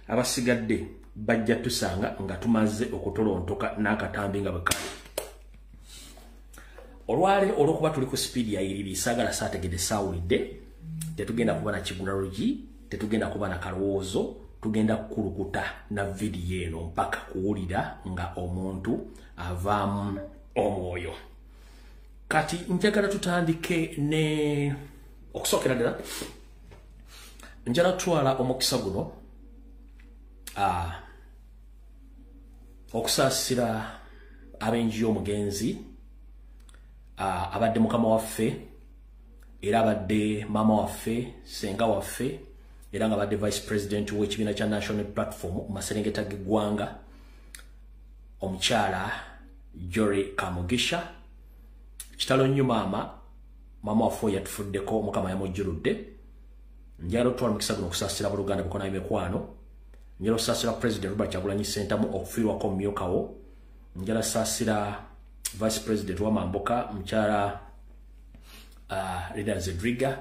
abasigadde bajja tusanga nga tumaze okutolontoka n'akatambi nga bwekali. Olwale olwokuba tuli ku speed ya iriri sagala saategedde saawulidde, tetugenda kuba na kigulalugi, tetugenda kuba na kalowoozo, tugenda kukulukuta na vidiyo eno mpaka kuwulira nga omuntu avaamu omwoyo. Kati njagala tutandike ne okusookera ddala njala tutwala omukisa guno okusaasira ab'enju y'omugenzi abadde mukama waffe era abadde mama waffe senga waffe era nga abadde vice president w'ekibiina kya National Platform mu maserengeta g'eggwanga omukyala Jory Kamugisha. Kitalo nnyo mama waffe yatufuddeko mukama yamujjuludde. Njalo tutwala omukisa guno okusaasira abooluganda Bukoona Mikwano. Njalo saasira president Robert Kyagulanyi Ssentamu okufiirwako mumyukawo. Njala saasira vice president wa Mamboka mukyala Rida Zedriga.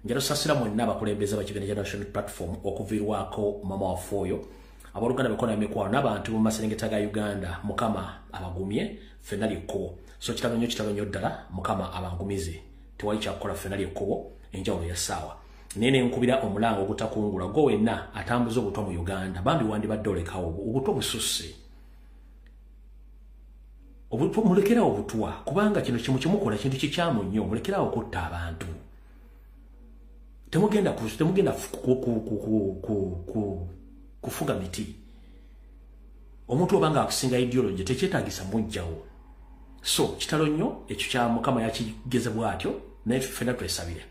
Njalo saasira mwenna abakulembeze b'ekibiina kya National Platform okuviirwako mama waffe oyo. Abooluganda Bukoona Mikwano n'abantu mu maserengeta ga Uganda mukama abagumye ffenna lyekkubo. So kitalo nnyo ddala mukama abangumize. Tewali kyakukola ffenna lyekkubo enjawulo ya ssaawa. Nene nkubira omulango ogutakungula go wenna atambuza obuto mu Uganda bambi wandibadde olekawo obuto bususse. Obuto mulekera obutwa kubanga kino kimukola kintu kikyamu nnyo, mulekera okutta abantu. Temugenda kufuga miti. Omuntu obanga akusinga ideology tekyetaagisa mujjawo. So kitalo nnyo ekyo kya mukama yakigeze bwatyo naye ffenna twesabire.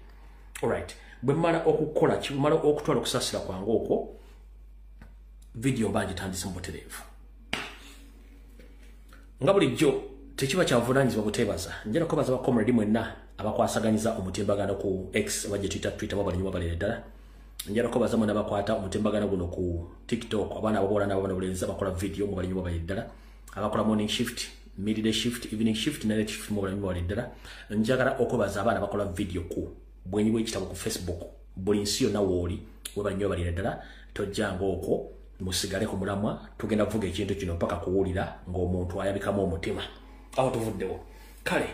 Alright. Bwe mmala okukola kimala okutwala okusaasira kwange okwo video mbanje tandise mu butereevu. Nga bulijjo tekiba kyavunaanyizibwa buteebaza. Njala kubaza bakomredi mwenna abakwasaganyiza omutimbagano ku X oba gye Twitter babalinyi babalira ddala. Njala kubaza mwenna abakwata omutimbagano guno ku TikTok abaana ababola n'abaana bulenzi bakola video mu balinyi babalira ddala. Abakola morning shift, midday shift, evening shift, night shift mu balinyi babalira ddala. Njagala okubaza abaana bakola video ku bwenyi bw'ekitabo ku Facebook buli nsi yonna wooli webanyo balira ddala tojjanga okwo musigale ku mulamwa tugenda kuvuga ekintu kino mpaka kuwulira ng'omuntu ayabikamu omutima awo tuvuddewo. Kale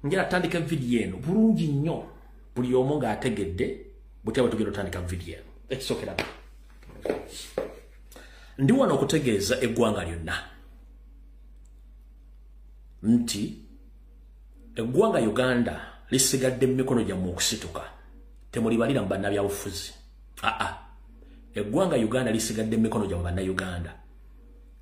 njala tandika vidiyo eno bulungi nnyo buli omu ng'ategedde butyaba tugenda otandika vidiyo eno ekisookera ndi wano okutegeeza eggwanga lyonna nti eggwanga Uganda lisigadde mu mikono gyammwe okusituka. Temulibalira mu bannabyabufuzi. Eggwanga Uganda lisigadde mu mikono gyammwe bannayuganda.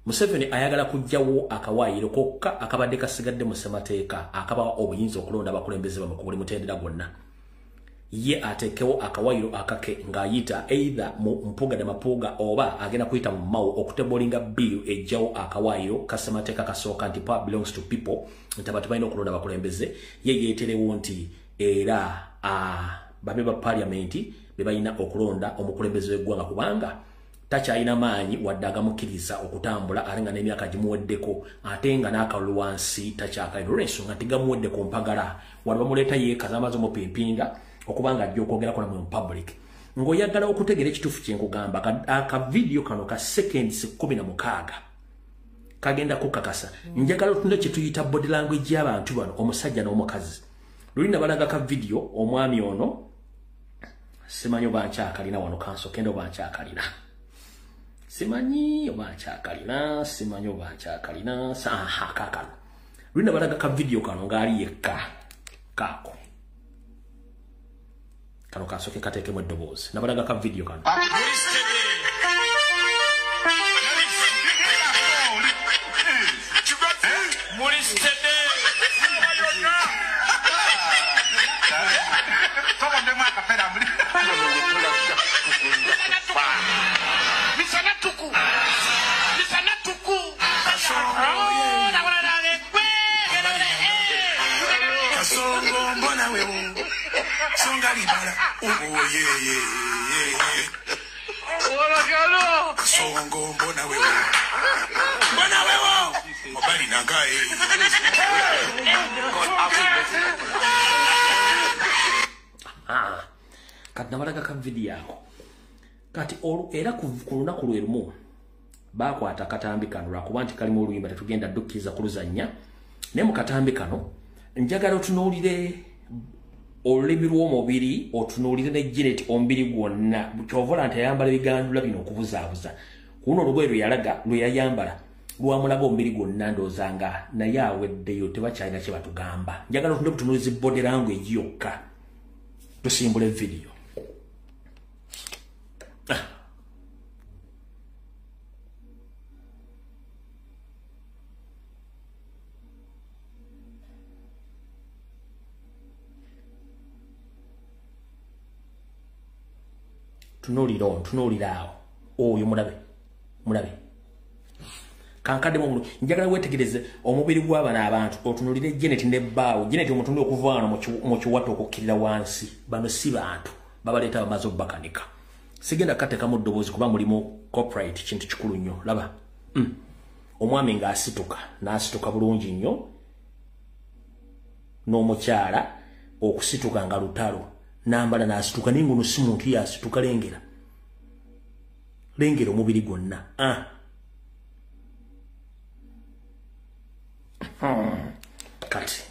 Museveni ayagala kuggyawo akawaayiro kokka akabadde kasigadde mu ssemateeka akabawa obuyinza okulonda abakulembeze bamwe ku buli mutendera gwonna. Ye ateekewo akawaayiro akake ng'ayita either mu mpuuga ne mapuuga oba agenda kuyita mu mawo okutebolinga bill ejjawo akawaayiro ka ssemateeka kasooka nti power belongs to people nti abantu balina okulonda abakulembeze. Ye yeeterewo nti era babe ba parliamenti be balina okulonda omukulembeze w'eggwanga kubanga takyalina maanyi wadde agamukkiriza okutambula ate nga n'emyaka gimuweddeko ate nga n'akalulu wansi takyakaina olw'ensonga nti gamuwedde ku mpagala wano bamuleeta yeekaza amaze omupimpinga okubanga ajja okwogerako namwe mu public. Ng'oyagala okutegeera ekituufu kye nkugamba aka video kano ka seconds 16 kagenda kukakasa. Njagala otunde kye tuyita body language y'abantu bano omusajja n'omukazi. Luli nabalaga ka video omwami ono simanyi oba nkyakalina wano kansokenda oba nkyakalina. Simanyi oba nkyakalina kakano. Luli nabalaga ka video kano ng'ali yekka kaako. Kano kasoke kateekemu eddoboozi. Nabalaga ka video kano. Kati nabalaga ka video ako kati era ku lunaku lwe lumu bakwata akatambi kano lwakuba nti kalimu oluyimba tetugenda ddukiriza kuluzannya naye mu katambi kano njagala otunuulire olulimi lw'omubiri otunuulire ne Janet omubiri gwonna kyovola nti ayambala ebigandula bino okubuzaabuza kuno olugoye lwe yayambala lwamulaga omubiri gwonna ndowooza nga naye aweddeyo tebakyalina kye batugamba njagala otunde butunuulizi body language yokka tusimbula evidiyo tunuulira awo oyo mulabe kankadde njagala weetegereze omubiri gw'abana abantu otunuulire Janet ne bbaawo Janet omutundi okuva wano mu kiwato okukkirira wansi bano si bantu babaleeta bamaze obbakanika sigenda kukateekamu ddoboozi kuba mulimu corporate kintu kikulu nnyo laba omwami n'asituka bulungi nnyo n'omukyala okusituka nga lutalo nambala n'asituka naye ngono si muntu yasituka lengera omubiri gwonna kati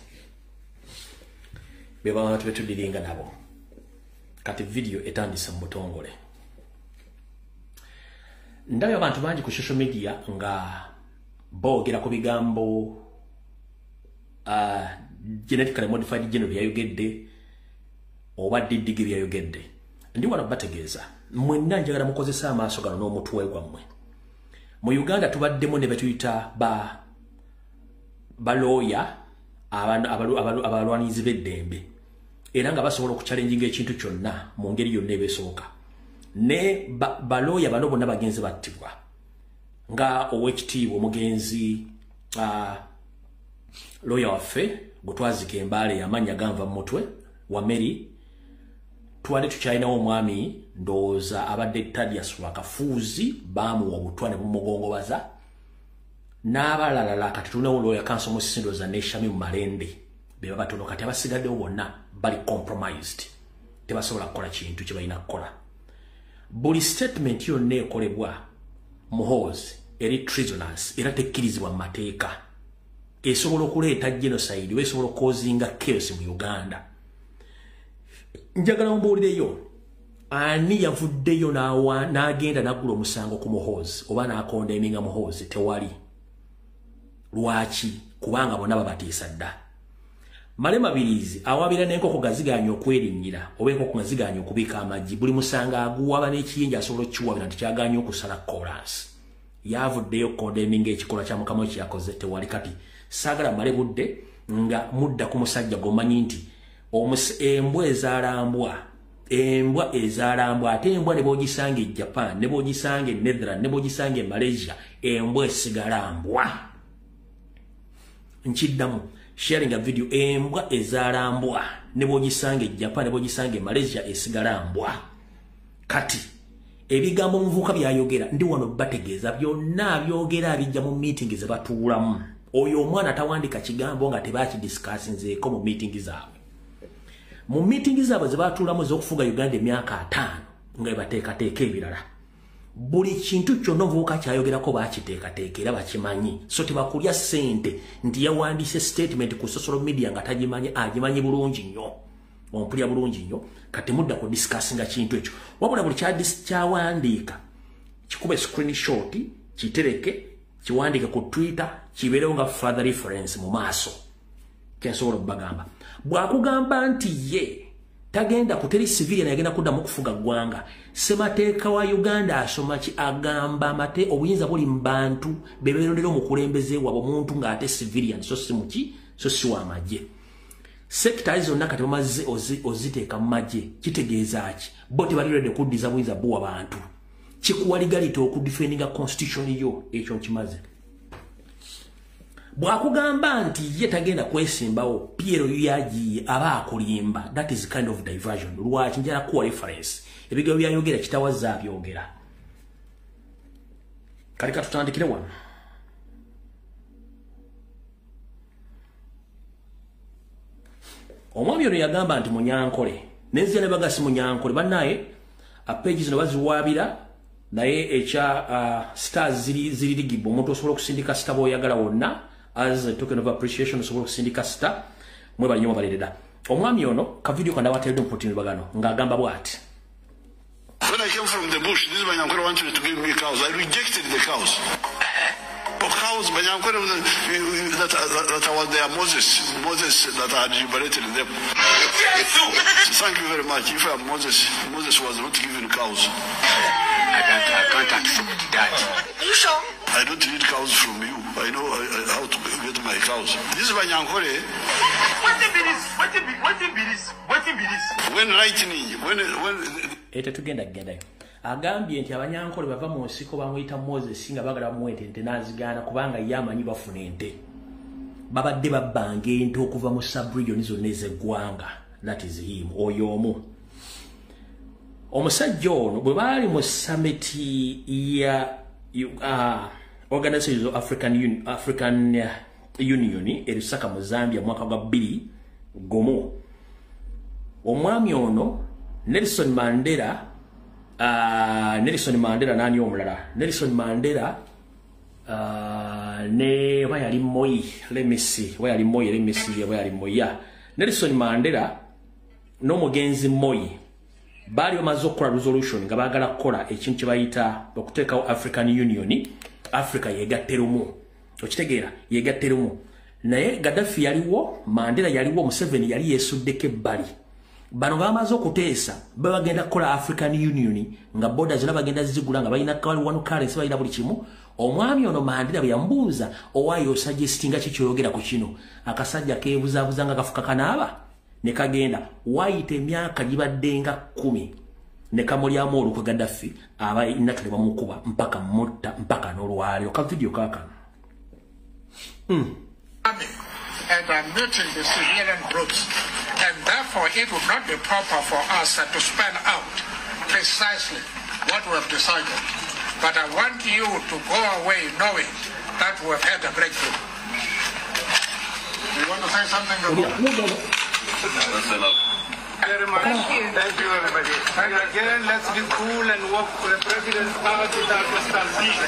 beba abantu betudiringa nabo kati video etandise mu butongole ndabye abantu bangi ku social media nga boogera ku bigambo genetically modified gene byayogedde oba didigi byayogedde ndi wano bategeeza mwenna njagala mukozesa amaaso gano n'omutwe gwammwe mu Uganda tubaddemu ne betuyita balooya abalwanizi b'eddembe era nga basobola okuchallenginga ekintu kyonna mu ngeri yonna ebesooka ne balooya bano bonna bagenzi battibwa nga owekitiibwa omugenzi looya waffe gwe twazika embaale yamanya ganva mu mutwe wa Mary twali tukyalinawo omwami ndowooza abadde Thaddeus Lwakafuuzi baamuwa obutwa ne bumugongobaza n'abalalala kati tulinawo looya kanso musindooza ne Shamimu Malende beba batono kati abasigaddewo bonna bali compromised tebasobola kukola kintu kye balina kukola buli statement yonna ekolebwa muhoozi eri treasonous era tekkirizibwa mu mateeka esobola okuleeta genocide oba esobola okukozinga chaos mu Uganda njagala mbuulireyo ani yavuddeyo n'agenda n'aggula omusango ku muhoozi oba n'akondeminga muhoozi tewali lwaki kubanga bonna babatiisa dda Male Mabirizi awabira n'enkoko gaziganya okwerinnyira oba enkoko gaziganya okubiika amaggi buli musanga aguwaba n'ekiyinja asobola okukiwabira nti kyaganya okusala chorus yavuddeyo condemning ekikola kya Mukama kye yakoze tewali kati saagala male budde nga mudda ku musajja gomanyi nti embwa ezaalambwa ate embwa ne boogisanga e Japan ne boogisanga e Netherlands ne boogisanga e Malaysia embwa esigala mbwa nkiddamu sharing a video embwa ezaalambwa ne boogisanga e Japan ne boogisanga e Malaysia esigala mbwa kati ebigambo omuvubuka byayogera ndi wano bategeeza byonna byogera abijja mu meeting ze batuulamu oyo omwana tawandika kigambo nga tebakidiscussinzeeko mu meeting zaabwe mu meeting zaabwe ze batuulamu ez'okufuga Uganda emyaka 5 nga bateekateeka ebirala buli kintu kyonna omuvubuka kyayogerako bakiteekateeka era bakimanyi so tebakulya ssente nti yawandiise statement ku social media nga tagimanyi agimanyi bulungi nnyo ompulya bulungi nnyo kati mudda ku discussinga kintu ekyo wabula buli kyawandiika kikube screenshot kitereke kiwandiike ku Twitter kibeerewo nga further reference mu maaso kensobola okubagamba bwakugamba nti ye tagenda kuteri civilian yagenda kuddamu kufuga ggwanga ssemateeka wa Uganda asoma ki agamba amate obuyinza buli mu bantu bebeerondera omukulembeze wabwe omuntu ng'ate civilian so si muki so si w'amagye sekita zonna kati bamaze oziteeka mu magye kitegeeza ki bo tebalirede kuddiza buyinza bwo abantu kikuwa legality okudefendinga constitution yo ekyo nkimaze bwakugamba nti ye tagenda kwesimbawo Piero yagiye aba akulimba that is kind of diversion lwaki njala kuwa reference ebigambo byayogera kitawaza byogera kali katutandikire wano omwami ono yagamba nti Munyankole nenzira ne bagasi Munyankole bannaye pages no baziwabira naye echa stars ziri ligibbo omuntu osobola okusindika star boyagala wonna as a token of appreciation osobola okusindika star mwe balinyo balerera omwami ono ka video kanda watedde mpotini bagano ngagamba bwati. When I came from the bush, this Banyankore wanted to give me cows. I rejected the cows. Cows, Banyankore that was their Moses that had liberated them. Thank you very much. If I'm Moses was not given cows. I can't accept that. You sure? I don't need cows from you. I know how to get my cows. This Banyankore. What be this? When lightning, when Ete tugenda agambye nti abanyankole bava mu nsiko bamuyita Moses nga bagala muwete ente nazigana kubanga yamanyi bafuna ente babadde babbanga ente okuva mu sub-region zonna ez'eggwanga. That is him oyo omu omusajja ono bwe baali mu summit ya Organization of African Union erisaka mu Zambia mwaka gwa 2001 omwami ono Nelson Mandela nani omulala Nelson Mandela ne wayali Moi Nelson Mandela n'omugenzi Moi bali bamaze okukola resolution nga baagala kukola ekintu kye bayita okuteekawo African Union. Africa yegatterumu okitegeera yegatterumu naye Gaddafi yaliwo Mandela yaliwo Museveni yali yesuddeko ebbali bano bamaze okuteesa bagenda kukola African Union nga border zina bagenda zigula nga balina wano currency balina buli kimu. Omwami ono Mandela bwe yambuuza owaayo suggestinga kikyoyogera ku kino akasajja keebuzaabuza nga kafuka kanaaba ne kagenda waayita emyaka gibadde nga 10 ne kamulyamu olukwe Gaddafi aba inatule bamukuba mpaka mutta mpaka n'olwaliro ka video kaakano. And are muting the civilian groups. And therefore, it would not be proper for us to spell out precisely what we have decided. But I want you to go away knowing that we have had a breakthrough. You want to say something? Very much. Thank you, everybody. And again, let's be cool and work for the president's power without nostalgia.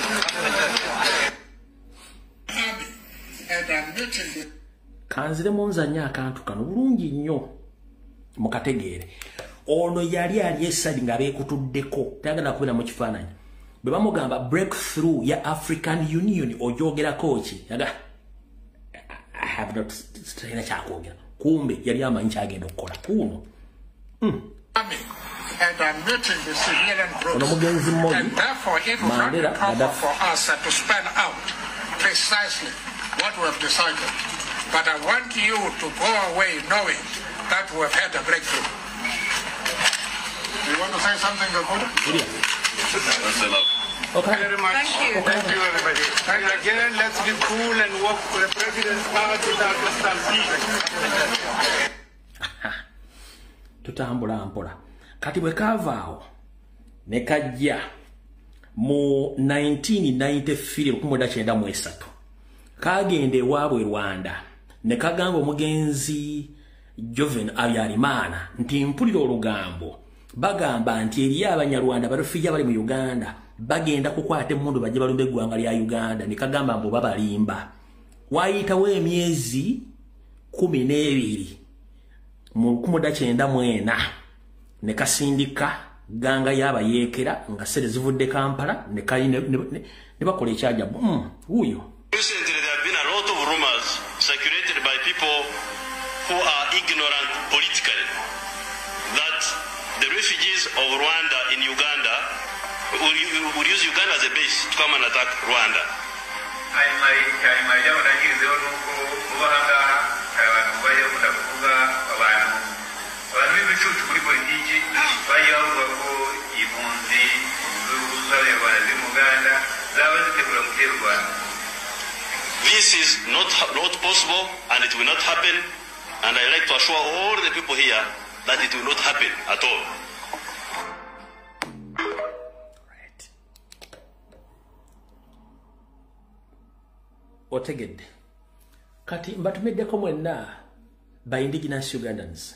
And I'm muting the kanzire munzanya akantu kano bulungi nnyo mukategeere ono yali esali nga beekutuddeko tayagala kubera mu kifaananyi bwe bamugamba breakthrough ya African Union ojogerako ki yaga I have not straina kyakwogera kumbe yali amanyi kyagenda okukola kuno. and I'm muting the civilian groups. And therefore, it would not be proper for us to spell out precisely what we have decided. But I want you to go away knowing that we have had a breakthrough. You want to say something, Gakuda? Okay. Very much. Thank you. Thank you, everybody. And again, let's be cool and work for the president's power without nostalgia. Tutambula mpola. Kati bwe kavaawo ne kajja mu 1993 kagende ewaabwe Rwanda ne kagamba omugenzi Joven Habyarimana nti mpulira olugambo bagamba nti eri abanyarwanda barufija bali mu Uganda bagenda kukwata emmundu bajje balumbe eggwanga lya Uganda ne kagamba mbo babalimba waayitawo emyezi 12 mu 1994 ne kasindika ganga yabayeekera nga sere zivudde Kampala ne bakola ekyajabu huyo. Recently, there have been a lot of rumors circulated by people who are ignorant politically that the refugees of Rwanda in Uganda would use Uganda as a base to come and attack Rwanda. This is not possible, and it will not happen, and I like to assure all the people here that it will not happen at all. Right. Otegedde. Kati mbatumeddeko mwenna by indigenous Ugandans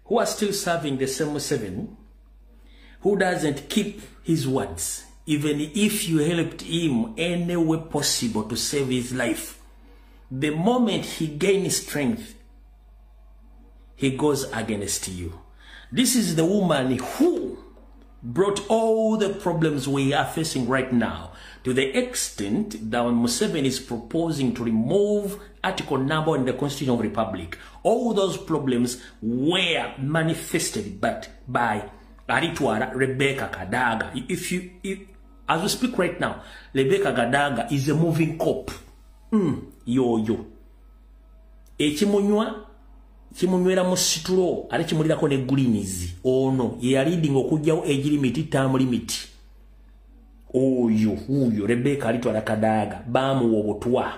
who are still serving the same 7, who doesn't keep his words, even if you helped him any way possible to save his life, the moment he gains strength, he goes against you. This is the woman who brought all the problems we are facing right now, to the extent that when Museveni is proposing to remove Article number in the Constitution of the Republic, all those problems were manifested by Aritwara Rebecca Kadaga. As we speak right now, Rebecca Kadaga is a moving cop. Yo. Echimunywa chimunywera mu situlo ali chimulirako ne greenies ono ye reading okujjawo age limit term limit. Uyo Rebecca Aritwara Kadaga bamu obutwa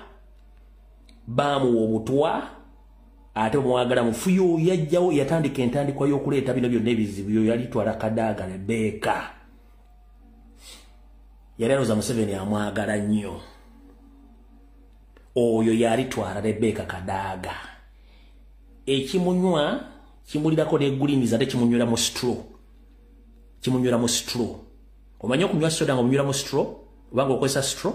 ate mwagala mufuyo yajjawo yatandika entandikwa y'okuleeta bino byonna ebizibu yo Aritwara Kadaga Rebecca yaleroza Museveni amwagala nnyo. Oyo Aritwara Rebecca Kadaga ekimunywa kimulirako ne greenies ate kimunywera mu straw. Omanyi okunywa soda nga omunywera mu straw obanga okozesa straw,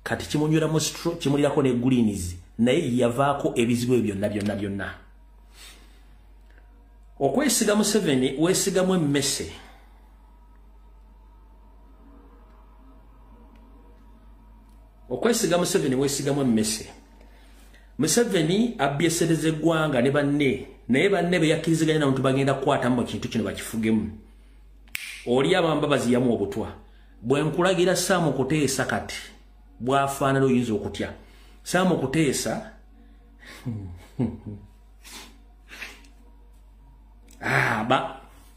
kati kimunywera mu straw kimulirako ne greenies naye yavaako ebizibu ebyo byonna. Okwesiga Museveni weesigamu emmese. Okwesiga Museveni weesigamu emmese. Museveni abyesereza eggwanga ne banne, naye banne beyakiriziganya n'abantu bagenda kukwata mu kintu kino bakifugemu. Oli abambabazi yamu obutwa. Bwe nkulagira Sam Kuteesa kati bwafaanana oyinza okutya. Sam Kuteesa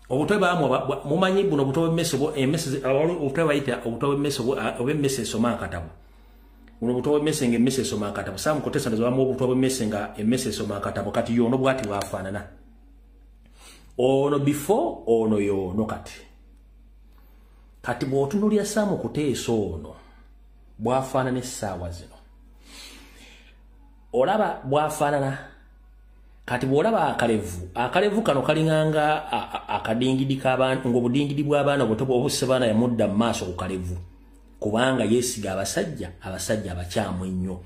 obutwe baamu mumanyi buno obutwe obutwe bayita obutwe bw'emmese esoma akatabo. Buno obutwe bw'emmese ng'emmese esoma akatabo. Sam Kuteesa ndazibwamu obutwe bw'emmese nga emmese esoma akatabo, kati yono bwati bwafaanana. Ono before ono yono kati bw'otunuulira Sam Kuteesa ono bwafaanana essaawa zino. Olaba bwafaanana kati bw'olaba akalevu kano kalinganga akadingidi k'abantu ng'obudingidi bw'abaana obuto bw'obusse baana yamudda mu maaso ku kalevu kubanga yeesiga abasajja abakyamu ennyo.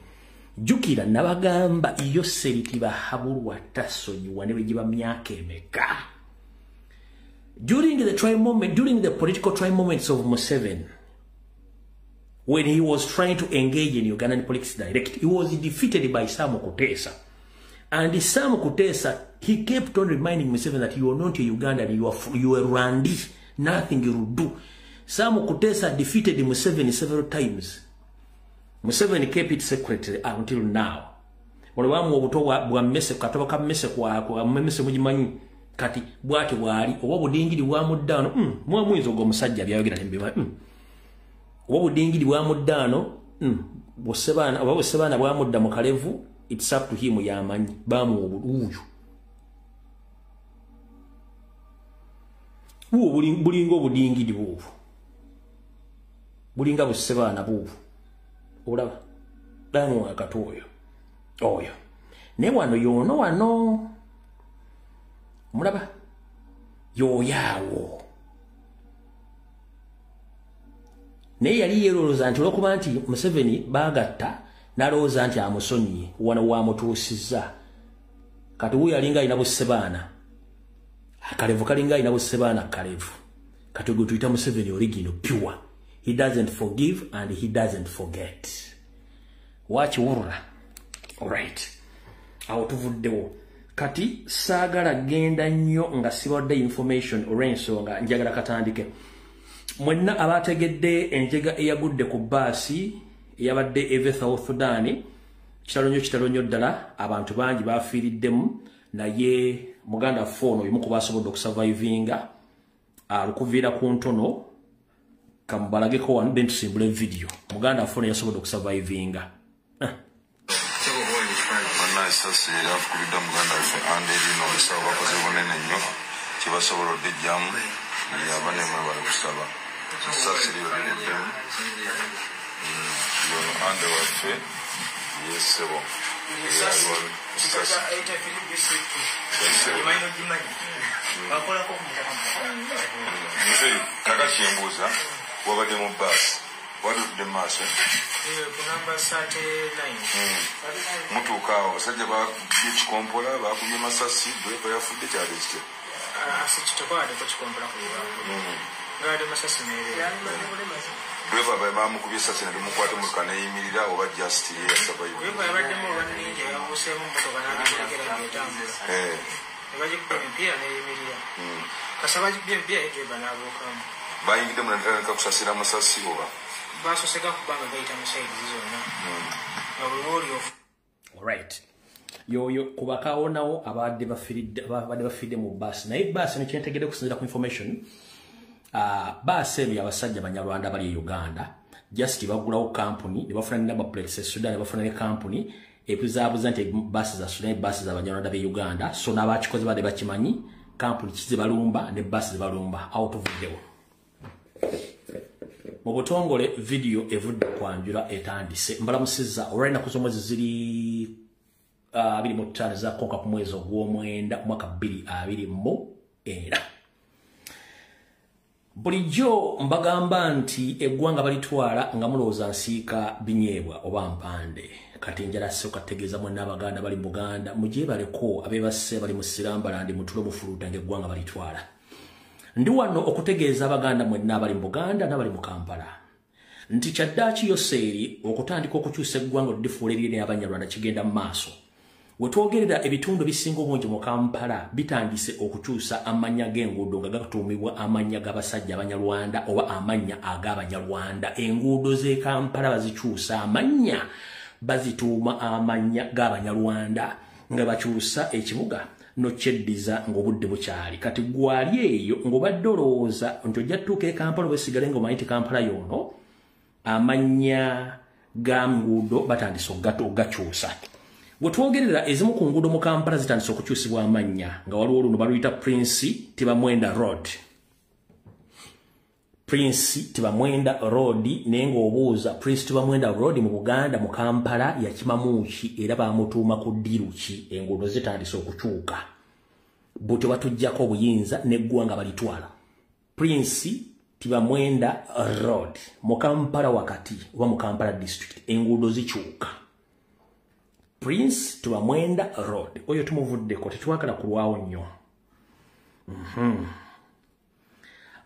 Jjukira nabagamba iyo seriti bahabulwa tasonyiwa ne bwe giba myaka emeka. During the political trial moments of Museveni, when he was trying to engage in Ugandan politics direct, he was defeated by Sam Kuteesa. And Sam Kuteesa, he kept on reminding Museveni that you are not a Ugandan, you are Rwandi, nothing you will do. Sam Kuteesa defeated Museveni several times. Museveni kept it secret until now. Waliwamu obuto bwa mmese katoba ka mmese kwa mmese mujimanyi kati bwati wali oba budingidi bwa muddano mwamwizo go musajja byayogera nembiba oba budingidi bwa muddano bosebana bwa mudda mu kalevu, it's up to him yamanyi bamu obuuyu bulinga obudingidi bubu bulinga busebana bubu olaba dano akatoyo oyo ne wano yono wano mulaba yoyawo ne yali yeroloza nti olwokuba nti Museveni bagatta nalowooza nti amusonyiye wano wamutuusizza kati wuyo alinga alina bussebaana akalevu kalinga alina bussebaana kalevu kati gwe tuyita Museveni original pure. He doesn't forgive and he doesn't forget. Watch wurra. Alright. Awo tuvuddewo. Kati saagala genda nnyo nga siwadde information olw'ensonga njagala katandike. Mwenna abategedde enjega eyagudde ku baasi eyabadde eve South Sudan kitalo nnyo ddala abantu bangi bafiiriddemu naye muganda fono omu ku basobodde okusurvivinga alukuviira ku ntono kamubalageko wano then tusimbule video muganda fono yasobodde okusurvivinga Sasira kubida muganda fe ande lino bisaba bakoze bonene nnyo kibasobola odejjamu yabane mwe bali kusaba sasira yodem yo ande wafe yesebo kyembuuza wabadde mu baasi wadutudde mu maaso ku number 39 mutuuka awo abasajja bakubye kikompola bakubye masasi bweva yafudde kyali kityo asitokwadeko kikompola ngaade masasi bweva bamukubye esasi nalimukwate muka neyimirira oba just ye yasabayiva yabaddemu olwanninja yabuuseemu motoka nabiregera etambula nebagikuba emipiira neyimirira kasa bagikuba emipiira yetweba nabuukamu bayingiddemu natandika kusasira masasi oba basoseka kubanga gayita musaidi zonna nga buli wooliofu alright yoyo kubakaawonawo abadde bafidde mu baasi naye baasi nekyentegedde kusinzira ku information baasi eno abasajja banyarwanda bali e Uganda just bagulawo company ne bafuna ne number plates Sudan ne bafuna ne company epizabuza nti baasi za Sudan baasi za banyarwanda be Uganda so n'abakikoze bade bakimanyi company kize balumba ne baasi ze balumba out of video mu butongole video evudde kwanjula etandise mbalamusizza olwalina kuzomwezi ziri 25 za konka ku mwezi ogw'omwenda mwaka 2024 bulijjo mbagamba nti eggwanga balitwala nga mulowooza nsiika binyeebwa oba mpande kati njala soka tegeeza mwenna abaganda bali Buganda mugyebaleko abebasse bali mu Sirambalandi mutulo mufuluta ng'eggwanga balitwala ndi wano okutegeeza abaganda mwenna abali mu Buganda n'abali mu Kampala nti kyaddaaki yoseeri okutandika okukyusa eggwanga odifuula eriri n'Abanyarwanda kigenda mu maaso wetwogerera ebitundu ebisinga obungi mu Kampala bitandise okukyusa amannya g'enguudo nga gatuumibwa amannya g'abasajja Abanyarwanda oba amannya ag'Abanyarwanda enguudo z'e Kampala bazikyusa amannya bazituuma amannya g'Abanyarwanda nga bakyusa ekibuga nokyeddiza ng'obudde bukyali kati gwali eyo ng'obadde olowooza nti ojja tutuuka e Kampala obesigale ng'omanyi ti Kampala yono amannya ga nguudo batandise okugakyusa wetwogerera ezimu ku nguudo mu Kampala zitandise okukyusibwa amannya nga waliwo luno baluyita Prince Tibamwenda Road naye ng'obuuza Prince Tibamwenda Road mu Buganda mu Kampala yakimamuki era bamutuuma ku ddiru ki enguudo zitandise okukyuka butyo batujjako obuyinza n'eggwanga balitwala Prince Tibamwenda Road mu Kampala wakati oba mu Kampala district enguudo zikyuka Prince Tibamwenda Road oyo tumuvuddeko tetwagala kulwawo nnyo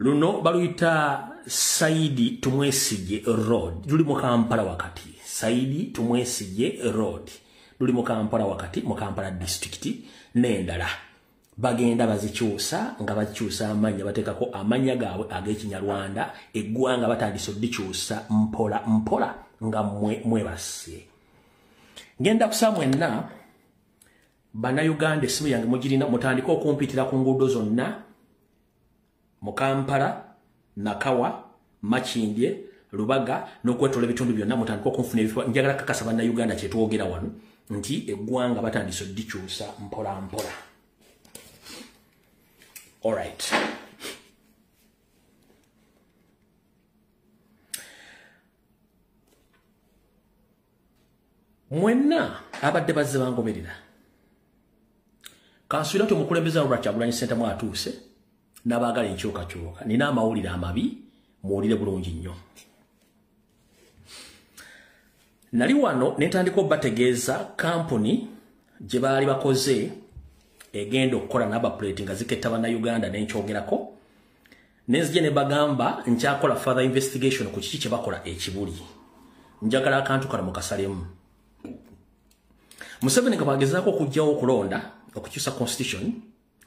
luno baluyita Saidi Tumwesige Road luli mu Kampala wakati Saidi Tumwesige Road luli mu Kampala wakati mu Kampala district n'endala bagenda bazikyusa nga bakyusa amannya bateekako amannya gaabwe ag'Ekinyarwanda eggwanga batandise oddikyusa mpola mpola nga mwebase ngenda kusaba mwenna Bannayuganda essimu yange mugirina mutandika okumpitira ku nguudo zonna mu Kampala Nakawa Makindye Lubaga n'okwetola ebitundu byonna mutandika okunfuna ebifo njagala kakasa Bannayuganda kyetwogera wano nti eggwanga batandise oddikyusa mpola mpola. Alright. Mwenna abadde bazze bangoberera kansula to mukulembeza Robert Kyagulanyi Ssentamu atuuse n'abaagala enkyukakyuka nina amawulire amabi muwulire bulungi nnyo. Nali wano netandika obbategeeza kampuni gye baali bakoze egenda okukola n'abaplate nga ziketta Bannayuganda n'enkyogerako nenzije ne bagamba nkyakola further investigation ku kiki kye bakola ekibuli njagala akantu kala mu kasalemu. Museveni nga bagezaako okujjawo okulonda okukyusa constitution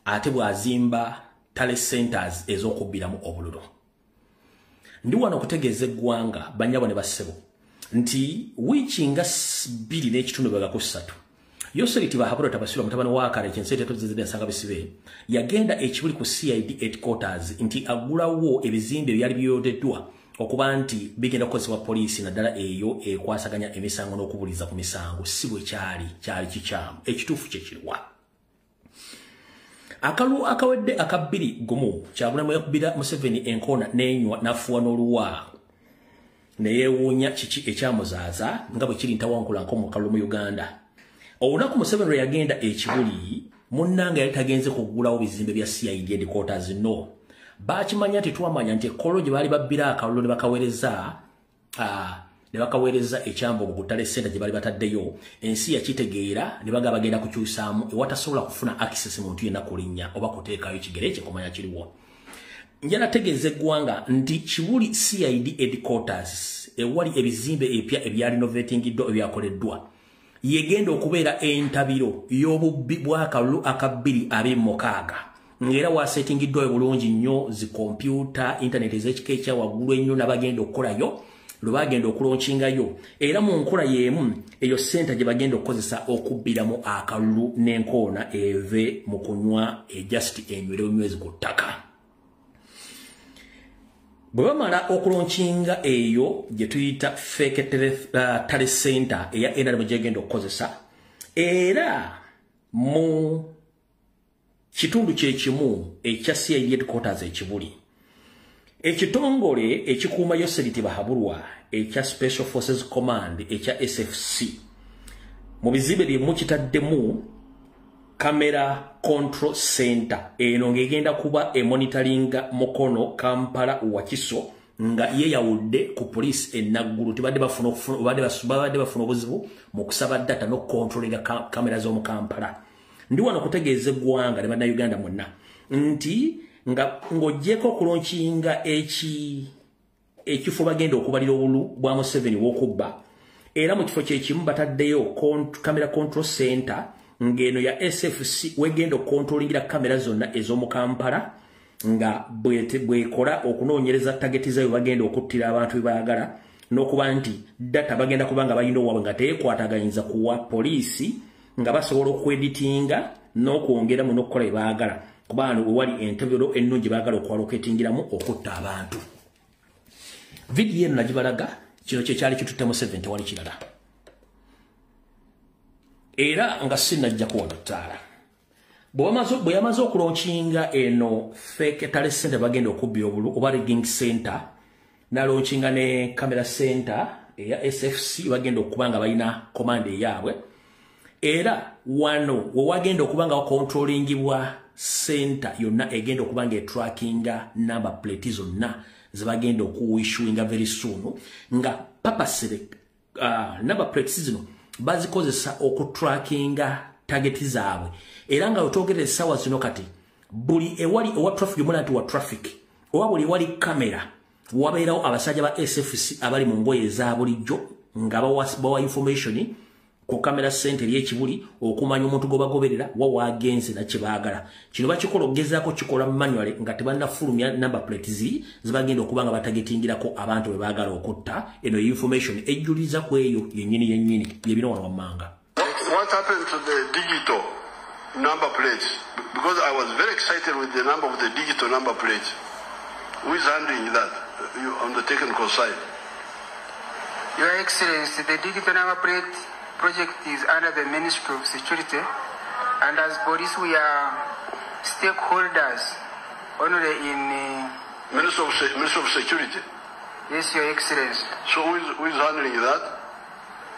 ate bwazimba tale centers ez'okubbiramu obululu. Ndi wano okutegeeza eggwanga bannyabo ne bassebo nti wiiki nga 2.3 Yoseri Tibahabura Tabasiro mutabani wa Kale Kyensete tuzizide nsanga bisibe yagenda ekibuli ku CID headquarters nti agulawo ebizimbe byali byodeddwa okuba nti bigenda kukozesebwa poliisi naddala eyo ekwasaganya emisango n'okubuliza ku misango si bwe kyali kikyamu ekituufu kye kiriwa. Akalu akawedde akabbiri gumu Kyagulanyi yakubira Museveni enkona n'enywa n'afuwa n'oluwa neyeewuunya kiki ekyamuzaaza nga bwe kiri ntawankula mu kalulu mu Uganda. Olunaku Museveni lwe yagenda ekibuli munnanga yali tagenze kugulawo bizimbe bya CID headquarters no bakimanya tetwamanya nti ekkolo gye baali babbira akalulu ne bakaweereza ekyambo mu Butale Center gye baali bataddeyo ensi yakitegeera ne baga bagenda kukyusaamu ewatasobola kufuna access muntu yenna kulinnya oba kuteekayo kigere kye kumanya kiriwo. Njala tegeeza eggwanga nti Kibuli CID headquarters ewali ebizimbe epya ebya renovatingiddwa ebyakoleddwa yegenda okubeera entabiro y'obubbi bw'akalulu aka 2026 ng'era waasetingiddwayo bulungi nnyo zi kompyuta intaneti ez'ekika ekya waggulu ennyo n'abagenda okukolayo lwe bagenda okulonkingayo era mu nkola y'emu eyo senta gye bagenda okukozesa okubbiramu akalulu n'enkoona eve mu kunywa just enywere omwezi ku ttaka. Bwe bamala okulonkinga eyo gye tuyita fake tale center eya NRM gyegenda okukozesa era mu kitundu kyekimu ekya CID headquarters ekibuli ekitongole ekikuuma Yoseliti Bahabulwa ekya Special Forces Command ekya SFC mu bizimbe byemu kitaddemu camera control center eno ngegenda kuba monitoringa Mukono Kampala Wakiso nga yeyawudde ku police enaggulu tibadde bafuna obuzibu mu kusaba data no controllinga kamera z'omu Kampala. Ndi wano kutegeeza eggwanga ne bannayuganda mwonna nti nga ng'oggyeko okulonkinga ekifo bagenda okubalira obulu bwa Museveni w'okubba era mu kifo kyekimu bataddeyo camera control center ngeno ya SFC wegenda okontrolingira kamera zonna ez'omu Kampala nga bwekola okunoonyereza tageti zayo bagenda okuttira abantu bebaagala n'okuba nti data bagenda kubanga balina owaabwe nga teekwataganyiriza kuwa poliisi nga basobola okweditinga n'okwongeramu n'okukola bebaagala kubanga wewali entabiro ennungi baagala okwaloketingiramu okutta abantu. Vidiyo eno nagibalaga kino kyekyali kitutte Museveni tewali kirala. Era nga sinajja kuwona ttaala bwe yamaze okulonkinga eno fake tale center bagenda okubbira obulu oba rigging center nalonkinga ne camera center eya SFC bagenda okuba nga balina command eyaabwe era wano wewagenda okuba nga wakontrolingibwa center yonna egenda okuba nga etrackinga number plate zonna zebagenda okuissuinga very soon nga papasire number plates zino bazikozesa okutrackinga targeti zaabwe era nga otogere sawa zino kati buli ewali owa traffic yomuna nti wa traffic owa buli ewali kamera wabeerawo abasajja ba SFC abali mu ngoye za bulijjo nga bawa information ku kamera center y'ekibuli okumanya omuntu gobagoberera wawagenze na kibaagala kino bakikola okugezaako kikola manually nga tebannafulumya number plates zibagenda okubanga batagetingirako abantu bwe baagala okutta eno information ejjuliza ku eyo yennyini yebino wano wammanga. What happened to the digital number plates? Because I was very excited with the number of the digital number plates. Who is handling that on the technical side? Your Excellency, the digital number plate project is under the Ministry of Security, and as police we are stakeholders only in Ministry of Security. Yes, Your Excellency. So who is handling that?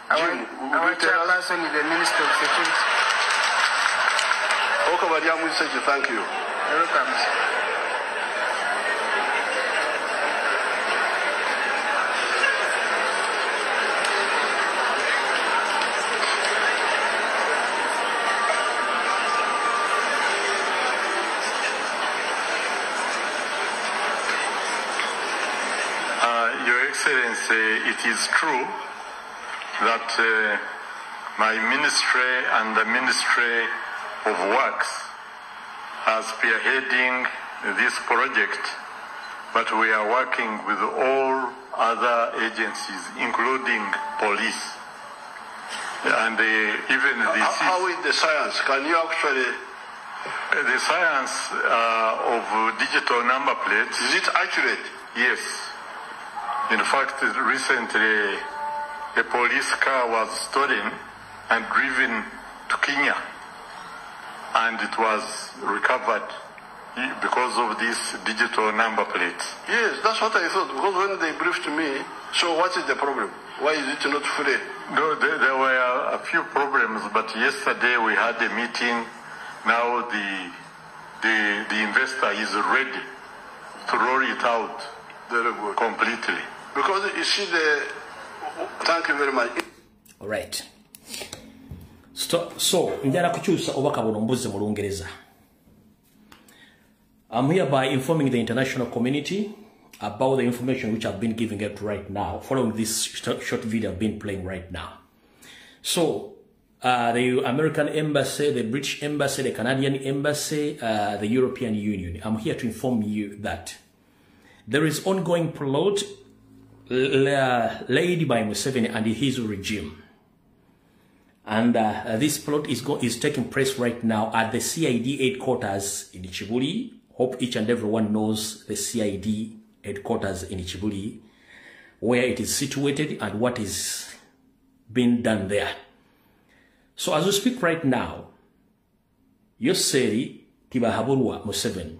Our chairperson is the Minister of Security. Okay, Mariam, we say thank you. Welcome. Your Excellency, it is true that my ministry and the Ministry of Works are spearheading this project, but we are working with all other agencies, including police. And even the... How is the science? Can you actually... The science of digital number plates... Is it accurate? Yes. In fact, recently a police car was stolen and driven to Kenya, and it was recovered because of this digital number plate. Yes, that's what I thought, because when they briefed me, so what is the problem? Why is it not free? No, there were a few problems, but yesterday we had a meeting. Now the investor is ready throw it out completely. Because you see thank you very much. All right. So njala kuchusa obaka buno mbuzi mu Lungereza. I'm hereby informing the international community about the information which I've been giving out right now, following this short video I've been playing right now. So, the American Embassy, the British Embassy, the Canadian Embassy, the European Union, I'm here to inform you that there is ongoing plot laid by Museveni and his regime. And this plot is taking place right now at the CID headquarters in Chibuli. Hope each and everyone knows the CID headquarters in Chibuli, where it is situated and what is being done there. So as we speak right now, Yoseri Tibahaburwa Museveni,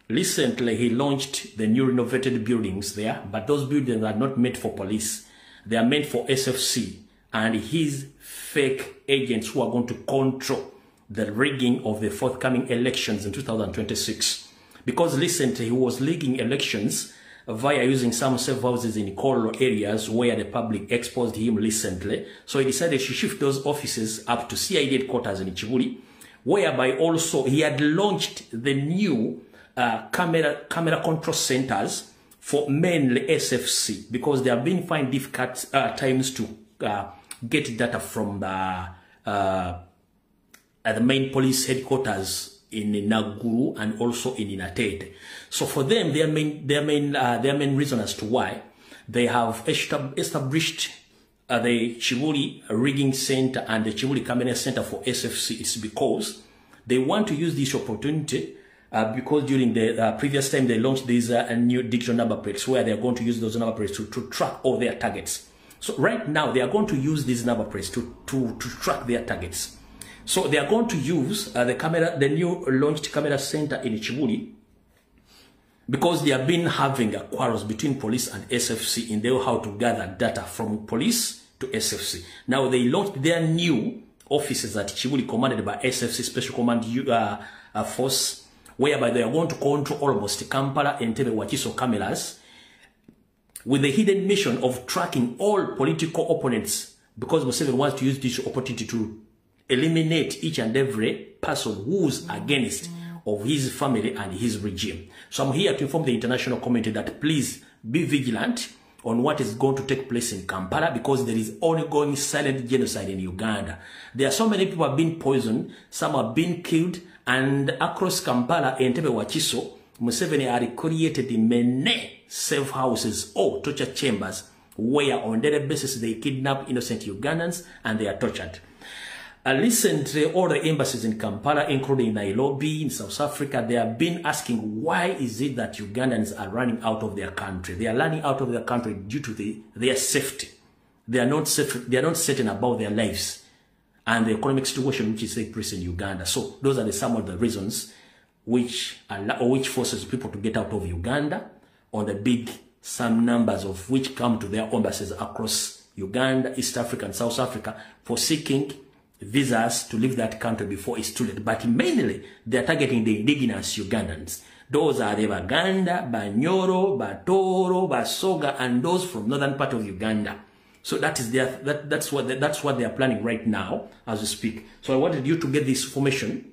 recently he launched the new renovated buildings there, but those buildings are not meant for police. They are meant for SFC and his fake agents who are going to control the rigging of the forthcoming elections in 2026. Because recently he was rigging elections via using some safe houses in coral areas where the public exposed him recently. So he decided to shift those offices up to CID headquarters in Chibuli, whereby also he had launched the new camera control centers for mainly SFC, because they have been finding difficult times to get data from the main police headquarters in Naguru and also in Inatete. So for them, their main reason as to why they have established the Chibuli rigging center and the Chibuli camera center for SFC is because they want to use this opportunity because during the previous time they launched these new digital number plates where they are going to use those number plates to track all their targets. So right now they are going to use these number plates to track their targets. So they are going to use the new launched camera center in Chibuli, because they have been having quarrels between police and SFC in their how to gather data from police to SFC. Now they launched their new offices at Chibuli, commanded by SFC Special Command Force, whereby they are going to control almost Kampala and Entebbe Wakiso cameras, with the hidden mission of tracking all political opponents, because Museveni wants to use this opportunity to eliminate each and every person who's against of his family and his regime. So I'm here to inform the international community that please be vigilant on what is going to take place in Kampala, because there is ongoing silent genocide in Uganda. There are so many people have been poisoned, some have been killed, and across Kampala and Entebbe Wakiso, Museveni had created many safe houses or torture chambers where on a daily basis they kidnap innocent Ugandans and they are tortured. Recently, all the embassies in Kampala, including Nairobi, in South Africa, they have been asking why is it that Ugandans are running out of their country. They are running out of their country due to their safety. They are not safe, they are not certain about their lives and the economic situation which is taking place in Uganda. So those are some of the reasons which forces people to get out of Uganda, on the big some numbers of which come to their embassies across Uganda, East Africa and South Africa for seeking visas to leave that country before it's too late. But mainly, they are targeting the indigenous Ugandans. Those are the Baganda, Banyoro, Batoro, Basoga, and those from northern part of Uganda. So that is that's what they are planning right now as we speak. So I wanted you to get this information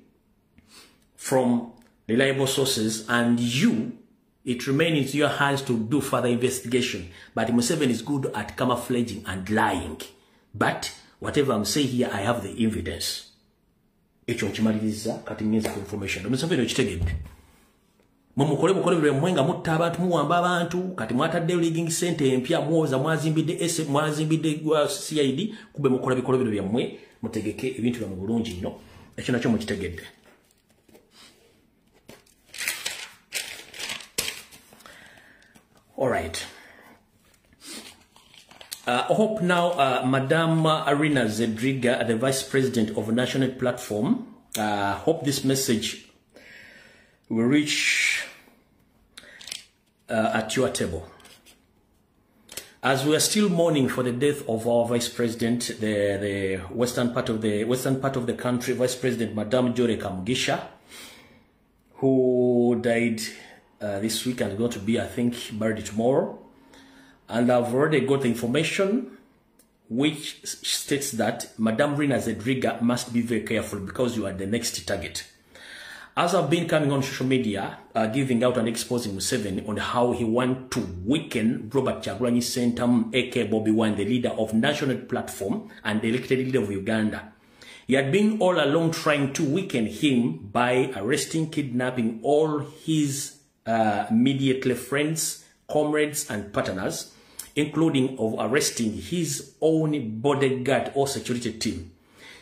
from reliable sources, and it remains in your hands to do further investigation. But Museveni is good at camouflaging and lying. But whatever I'm saying here, I have the evidence. Echo nkimaliriza kati ngenza ku information. Museveni okitegedde. Mumukole bwe mwenga mutta abantu muwamba abantu kati mwatadde rigging center empya muoza mwazimbidde CID kube mukola bikolobero byammwe mutegeke ebintu bya mu bulungi nnyo. Ekyo nakyo mukitegedde. All right. I hope now Madame Arina Zedriga, the Vice President of National Platform, hope this message will reach at your table. As we are still mourning for the death of our Vice President, the western part of the country, Vice President Madame Jore Kamugisha, who died this week and going to be, I think, buried tomorrow. And I've already got the information which states that Madame Rina Zedriga must be very careful because you are the next target. As I've been coming on social media, giving out and exposing Museveni on how he wants to weaken Robert Kyagulanyi Ssentamu, aka Bobby Wine, the leader of National Platform and the elected leader of Uganda. He had been all along trying to weaken him by arresting, kidnapping all his immediate friends, comrades, and partners, including of arresting his own bodyguard or security team.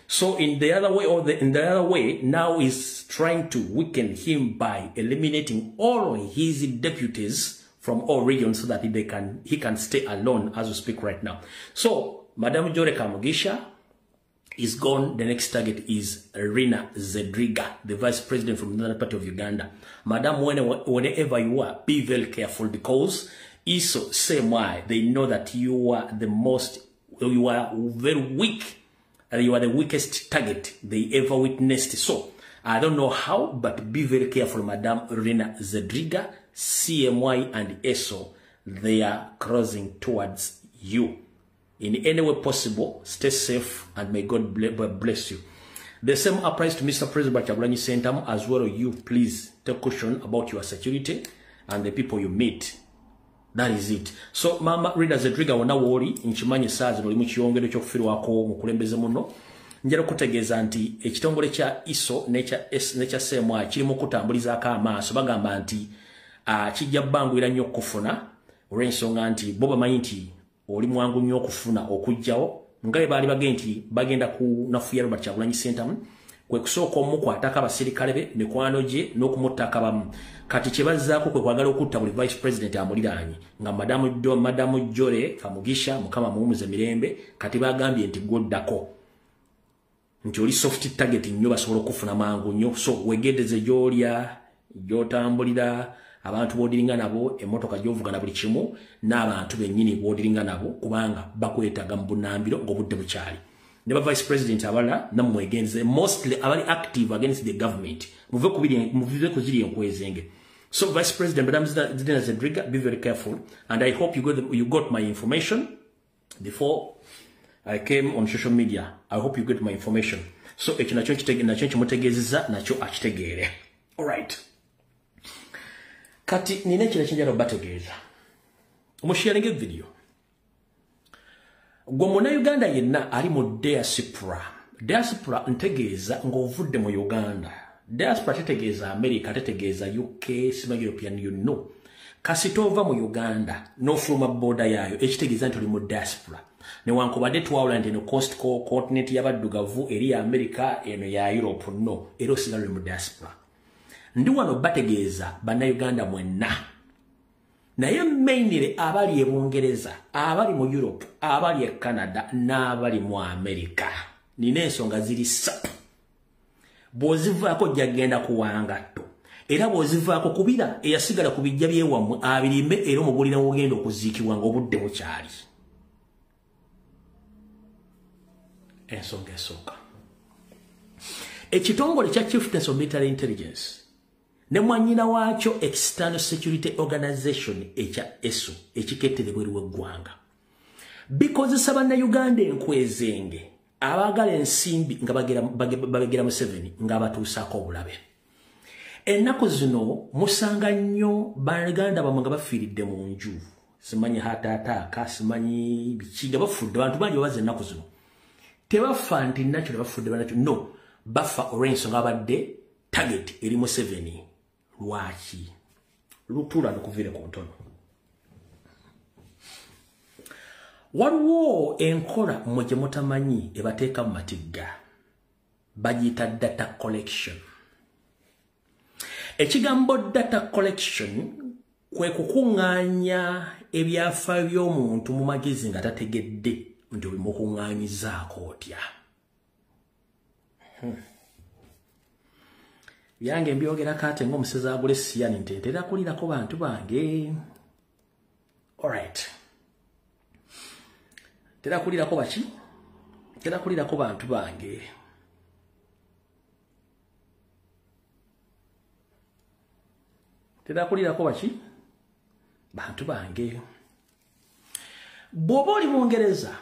So in the other way, now is trying to weaken him by eliminating all his deputies from all regions so that he can stay alone as we speak right now. So Madame Jore Kamugisha is gone. The next target is Rina Zedriga, the vice president from the National Party of Uganda. Madame, whenever you are, be very careful because ISO, same why, they know that you are very weak. You are the weakest target they ever witnessed. So, I don't know how, but be very careful, Madame Rina Zedriga, CMY and ESO. They are crossing towards you. In any way possible, stay safe and may God bless you. The same applies to Mr. President Kyagulanyi Ssentamu as well. You please take caution about your security and the people you meet. That is it. So Mama Rina Zedriga wona woli nchimanyi saazi noli mu kiyongero ky'okufirwako mu kulembeze muno njala kutegeeza nti ekitongole kya ISO necha SMA kiri mu kutambulizaako amaaso bagamba nti kijja bbangwira nnyo okufuna olw'ensonga nti bo bamanyi nti oli mwangu nnyo okufuna okujjawo nga bwe baali bagenti bagenda kunafuya Robert Kyagulanyi Ssentamu kwe kusooka omukwatako abasirikale be mikwano gye n'okumuttaka bamu kati kyebazzaako kwe kwagala okutta buli vice president amuliraanye nga Madamu Jore Kamugisha Mukama muwumuze mirembe kati bagambye nti gwoddako nti oli soft target nnyo basobola okufuna mangu nnyo. So wegedeze gy'olya gy'otambulira abantu b'odiringa nabo emmotoka gy'ovuga na buli kimu n'abantu bennyini b'odiringa nabo kubanga bakwetaaga mu bunnambiro ng'obudde bukyali. Never vice president abala namwegenze mostly abali active against the government muve kuziri enkwezenge. So vice president Madame Rina Zedriga, be very careful and I hope you got my information before I came on social media. I hope you got my information. So ekyo nakyo kimutegeezezza nakyo akitegeere. All right. Kati nina ekirala kinjala obategeeza omusharinge video. Gwe Munnayuganda yenna ali mu diaspora. Diaspora ntegeeza ng'ovudde mu Uganda. Diaspora tetegeeza America, tetegeeza UK, sima European Union. Kasita ova mu Uganda n'ofuluma border yaayo ekitegeeza nti oli mu diaspora. Newankubadde twawula nti eno coast continent y'abaddugavu eri ya America eno ya Europe no era osigala oli mu diaspora. Ndi wano bategeeza bannayuganda mwenna. Naye mainly abali e Bungereza, abali mu Europe, abali e Canada, n'abali mu America. Nina ensonga ziri ssatu. Bw'ozivaako jjagenda kuwangatto. Era bw'ozivaako kubira eyasigala ku bijja by'ewammwe abirimbe era omugulira wogenda okuziikibwa ng'obudde bukyali. Ensonga esooka. Ekitongole kya Chieftains of Military Intelligence ne mwanyina wakyo External Security Organization ekya ESO ekikettere bweru w'eggwanga bikozesa bannayuganda enkwezenge abagala ensimbi nga babegera Museveni nga batuusaako obulabe. Ennaku zino musanga nnyo bannayuganda bamwe nga bafiiridde mu nju simanyi hataataaka simanyi biki nga bafudde abantu bangi babaza ennaku zino tebafa nti nakyo nebafudde banakyo no bafa olw'ensonga abadde target eri Museveni. Lwaki lutula nokuvire ku ntono. Waliwo enkola mmwe gye mutamanyi ebateeka mu matigga bagiyita data collection. Ekigambo data collection kwe kukuŋŋaanya ebyafaayo by'omuntu mu magezi nga tategedde nti obimukuŋŋaanyizaako otya. Yange mbyogera kate ng'omusezi agula essiyani nti ntera kulirako bantu bange. Alright. Tera kulirako baki? Tera kulirako bantu bange. tedakulirako baki bantu bange bw'oba oli Bungereza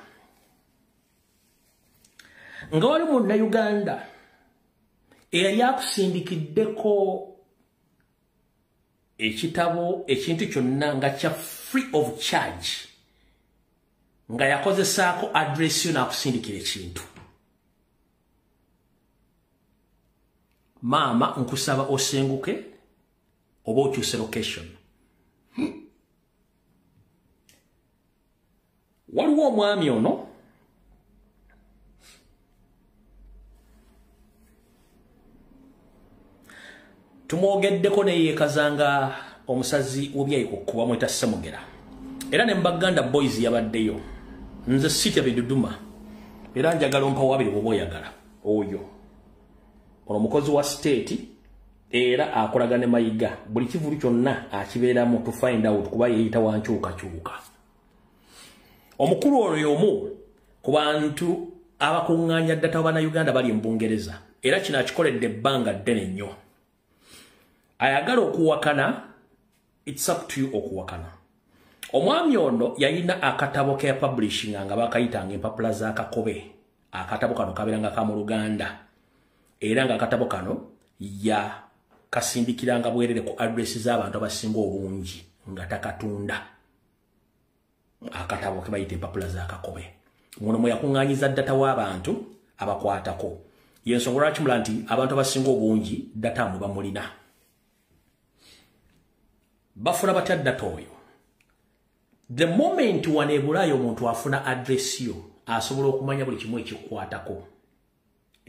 nga wali Munnayuganda eyali akusindikiddeko ekitabo ekintu kyonna nga kya free of charge nga yakozesaako address yo n'akusindikira ekintu maama nkusaba osenguke oba okyuse location waliwo omwami ono tumwogeddeko neyeekazanga omusazi w'ebyayikukuba mweta Ssemugera era ne Mbaganda boys yabaddeyo nze sitya biduduma era njagala ompawo abiri bw'oba oyagala oyo ono mukozi wa state era akolaga ne Mayiga buli kivulu kyonna akibeeramu to find out kuba yeeyita wankyukakyuka omukulu oyo y'omu ku bantu abakuŋŋaanya ddata Bannayuganda bali mu Bungereza era kino akikoledde ebbanga ddene nnyo ayagala okuwakana it's up to you okuwakana omwami ono yalina akatabo ke publishing nga bakayitanga empapula za Kakobe akatabo kano kabeeranga ka mu Luganda era nga akatabo kano ya kasindikiranga bwerere ku address z'abantu abasinga obungi nga takatunda akatabo ke bayita empapula za Kakobe muno mwe yakuŋŋaanyiza ddata w'abantu abakwatako yensonga lwaki mula nti abantu abasinga obungi ddata mwe bamulina bafuna batya ddata oyo the moment waneebulaayo omuntu afuna address yo asobola okumanya buli kimu ekikukwatako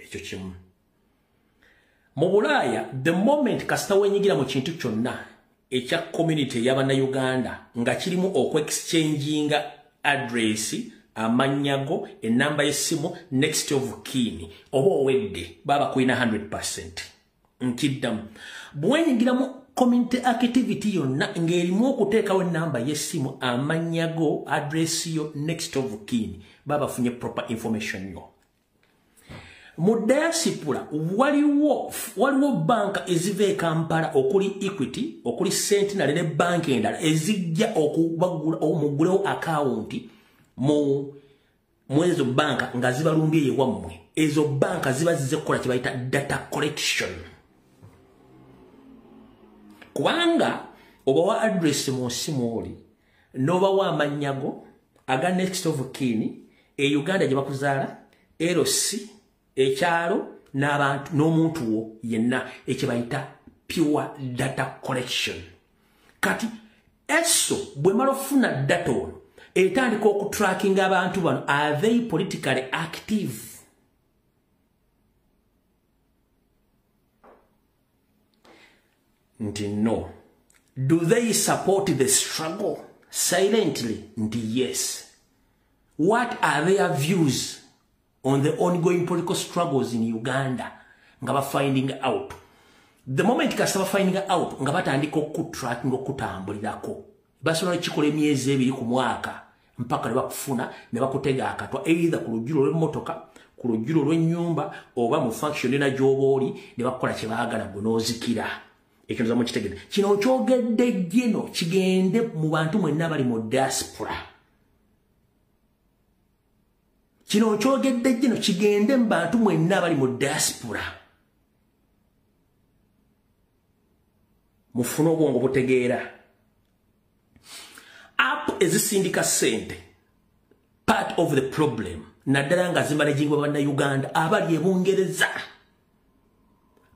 ekyo kimu mu Bulaaya the moment kasita wenyigira mu kintu kyonna ekya community y'Abannayuganda nga kirimu okweexchanginga address amanyago enamba y'essimu next of kin oba owedde baba kuina 100% nkiddamu bwenyigiramu community activity yonna ng'erimu okuteekawo enamba y'essimu amanyago address yo next of kin baba funye proper information yo mu diaspora waliwo banka eziva e Kampala okuli Equity okuli Sentinel ne banka endala ezijja okugulewo akawunti mu ezo banka nga zibalumbye yewammwe ezo banka ziba zize kukola kye bayita data collection kubanga oba wa address mu nsimu oli n'oba wa amanyago aga next of kin e Uganda gye bakuzaala LC ekyalo n'abantu n'omuntu wo yenna ekye bayita pure data collection kati eso bwe mala ofuna data ono etandika okutracking abantu bano are they politically active nti no do they support the struggle silently nti yes what are their views on the ongoing political struggles in Uganda nga ba finding out the moment kasaba finding out nga batandika okutracking okutambulirako basobola kikola emyezi ebiri ku mwaka mpaka ne bakufuna ne bakutega akatwa either ku lujjulo lw'emmotoka ku lujjulo lw'ennyumba oba mu function ena gy'oba ne bakola kye baagala gunozikira ekyo nzamu kitegedde kino kyogedde gino kigende mu bantu mwenna bali mu diaspora kino kyogedde gino kigende mu bantu mwenna bali mu diaspora mufune obwongo butegeera app ezisindika ssente part of the problem naddala nga zimanagingwa Bannayuganda abali e Bungereza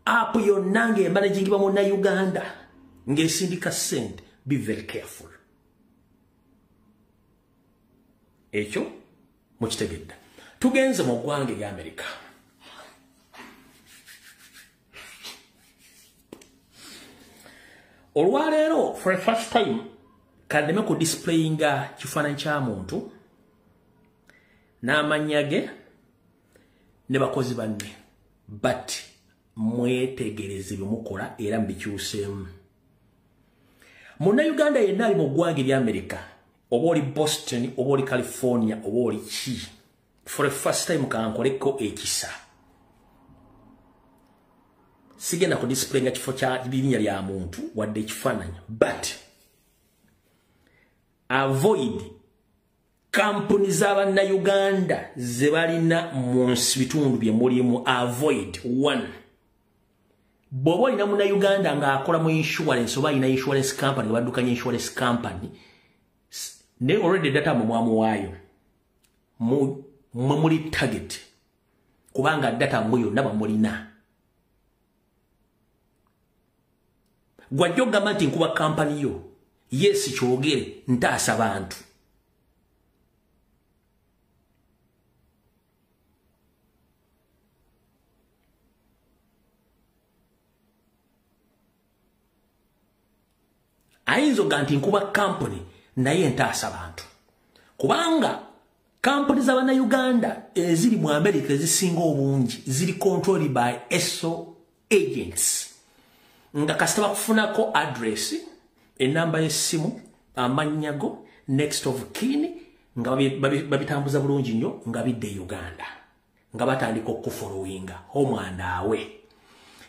app yonna ng'emanagingibwa Munnayuganda ng'esindika ssente be very careful ekyo mukitegedde tugenze mu ggwanga lya America olwaleero for the first time kademe ku displayinga kifaananyi kya muntu n'amannya ge ne bakozi banne but mwetegereze byemukola era mbikyuseemu Munnayuganda yenna ali mu ggwanga lya America oba oli Boston oba oli California oba oli ki for the first time kankoleko ekisa sigenda ku display nga kifo kya linnya lya muntu wadde kifananya, but avoid kampuni z'abanna Uganda ze balina mu bitundu bye mulimu. Avoid one. Bw'oba olina munna Uganda ng'akola mu insurance oba alina insurance company baddukanya insurance company ne already data mu mwamuwaayo muli target kubanga data mbu yonna bamulina. Gwajja ogamba nti nkuba company yo yes kyogere ntaasa bantu. Ayinza nti nkuba company naye ntaasa bantu kubanga company z'abanna Uganda eziri mu America ezisinga obungi ziri controlled by ESO agents. Nga kasitaba kufunako address, enamba y'essimu, amanyago, next of kin, nga babitambuza bulungi nnyo nga bidde Uganda. Nga batandika okufollowinga omwana awe.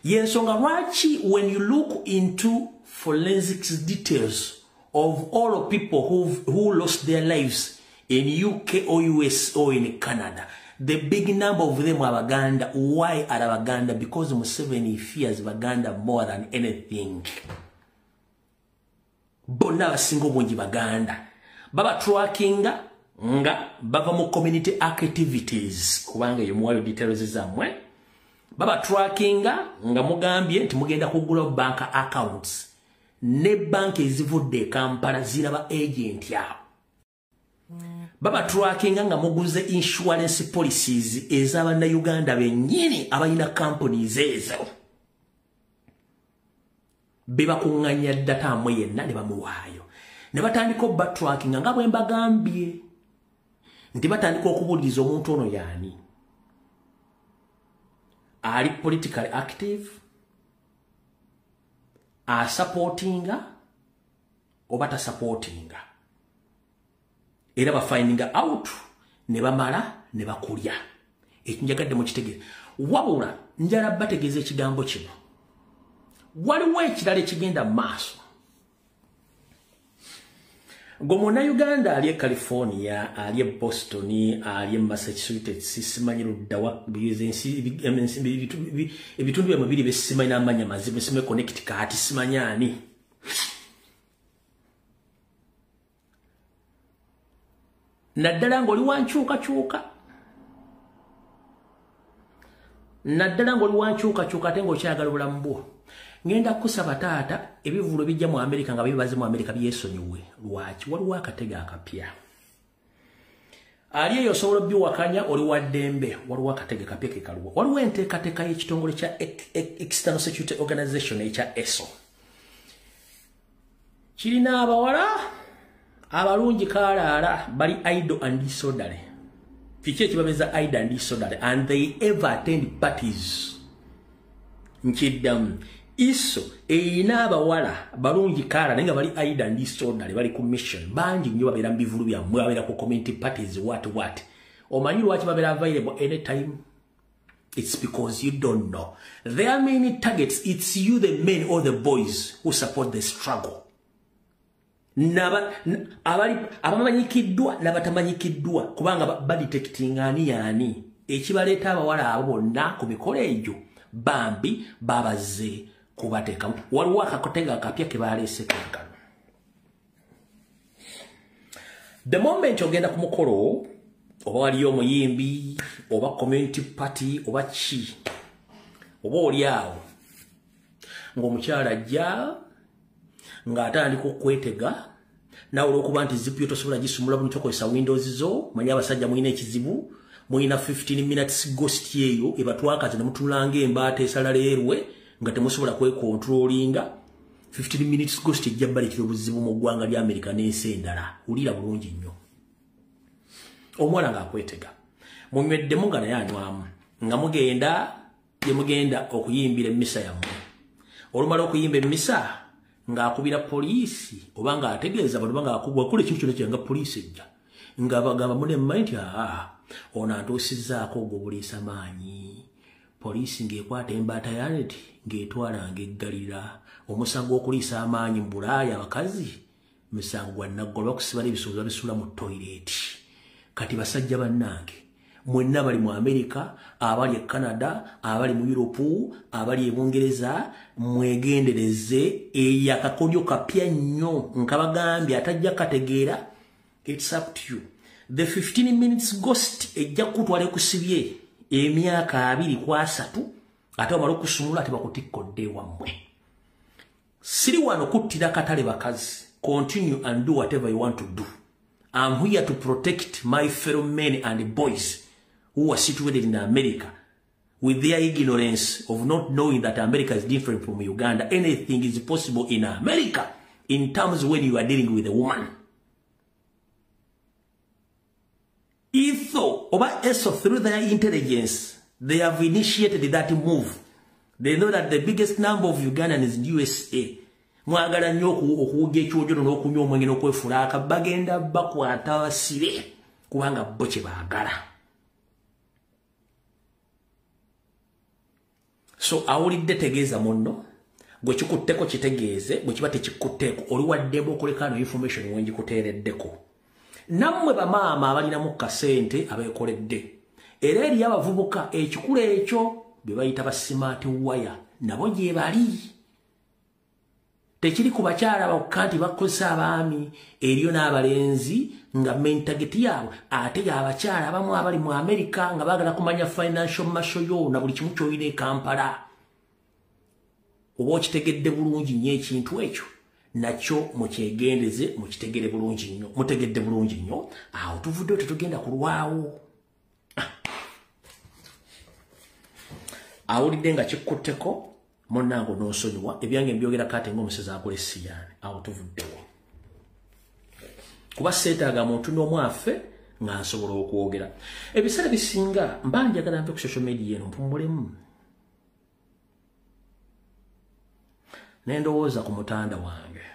Yensonga lwaki when you look into forensics details of all of people who lost their lives in UK or US or in Canada, the big number of them are Baganda. Why are Baganda? Because Museveni fears Baganda more than anything. Bonna basingo mungi Baganda. Baba trackinga nga bava mu community activities. Kubanga yomuwayo details zamwe. Baba trackinga nga mugambye nti mugenda kugula bank accounts. Ne bank ezivudde Kampala ziraba agent yao. Baba tracking nga muguze insurance policies ez'abanna Uganda bennyini abalina companies ezo. Beba kunganya data amwe yenna ne bamuwaayo. Ne batandika ba tracking nga bwe mbagambye. Nti batandika okubuliriza omuntu ono yaani. Ali politically active. Supportinga oba ta supportinga. Era ba finding out ne bamala ne bakulya. Ekinjagadde mu kitegere. Wabula njala bategeze ekigambo kino. Waliwo ekirala ekigenda maaso. Gomona Uganda ali California, ali Boston, ali Massachusetts, simanyi luddawa ebitundu bya mubiri besimanyi n'amanya mazibu sime connect kati simanyani. Naddala ng'oli wankyuka ate ng'okyagala obulamu bwo. Ngenda kusaba taata ebivulo bijja mu Amerika nga bibaze mu Amerika byesonyiwe. Lwaki? Waliwo akatega akapya. Ali eyo osobola biwakanya oli wa ddembe. Waliwo akatega kapya kekaluwa. Waliwo enteekateeka y'ekitongole kya External Security Organization ekya ESO. Kirina abawala abalungi kaalaala bali idle and disorderly. Kiki ekibabeza idle and disorderly and they ever attend parties. Nkiddamu iso eyina abawala balungi kaalaala naye nga bali idle and disorderly bali ku mission bangi nnyo babeera mu bivulu byammwe babeera ku community parties what. Omanyi lwaki babeera available anytime? It's because you don't know. There are many targets. It's you the men or the boys who support the struggle. Abamanyikiddwa n'abatamanyikiddwa kubanga badetectinga ani yaani ekibaleeta abawala abo bonna ku mikolo egyo bambi babaze kubateekamu. Waliwo akakotega akapya ke baleese kankano. The moment ogenda ku mukolo oba waliyo omuyimbi oba community party oba ki oba oli awo ng'omukyala ajja ng'atandika okwetega nawe olw'okuba nti zipu yo tosobola gisumula buli tokozesa windows zo manyi abasajja mulina ekizibu mulina 15 minutes ghost eyo ebatwakaze ne mutulanga embaata esala leerwe nga temusobola kwekontrolinga 15 minutes ghost ejja bbalikira obuzibu mu ggwanga lya Amerika n'ensi endala. Wulira bulungi nnyo. Omuwala ng'akwetega munyweddemu nga naye anywamu nga mugenda okuyimbira emmisa yammwe. Olumala okuyimba emmisa ng'akubira poliisi oba ng'ategeeza abantu ng'akubwa kule ekintu kyonna kyanga poliisi ejja ng'abagamba mulemma nti ono antuusizzaako ogwo buliisa maanyi poliisi ng'ekwata embaata ya Annette ng'etwala ng'eggalira omusango okuliisa amaanyi mu Bulaaya abakazi misango gwa naggwa bakusiba n'ebisuubizo bisula mu toilet. Kati basajja bannange mwenna bali mu Amerika, abali e Canada, abali mu Europe, abali e Bungereza, mwegendereze eyakakodyo kapya nnyo nkabagambye atajja kategeera. It's up to you. The 15 minutes ghost ejja kutwala kusibye emyaka 2 kwa 3 ate omala okusumula ate bakutikkodde wammwe. Siri wano kuttira katale bakazi. Continue and do whatever you want to do. I'm here to protect my fellow men and boys who are situated in America with their ignorance of not knowing that America is different from Uganda. Anything is possible in America in terms when you are dealing with a woman. Etho, so through their intelligence, they have initiated that move. They know that the biggest number of Ugandans is in USA. Mwagala nnyo okuwuga ekyojo n'okunywa omwenge n'okwefulaaka bagenda bakwata basire kubanga bo kye baagala. So awulidde tegeeza munno gwe kikutteko kitegeeze bwe kiba tekikutteeko oli waddembe okuleka no information wengi kuteereddeko. Nammwe bamaama abalinamu kasente abeekoledde era eri abavubuka ekikula ekyo bye bayita ba smart wire nabo gye bali. Tekiri ku bakyala bokka nti bakozesa abaami eriyo n'abalenzi nga main target yaabwe ate abakyala abamu abali mu Amerika nga baagala kumanya financial marshal yo na buli kimu ky'olina e Kampala. Oba okitegedde bulungi nnyo ekintu ekyo nakyo mukyegendeze mukitegere bulungi nnyo mutegedde bulungi nnyo awo tuvuddeyo tetugenda kulwawo. Awulidde nga kikutteko Monango no nsonyiwa ebyange mbyogera kate ng'omusezi akola essiyane awo tuvuddewo kuba seetaaga muntu n'omwafe nga nsobola okwogera. Ebiseera bisinga mba njagala mpe ku social media eno mpumulemu nendowooza ku mutanda wange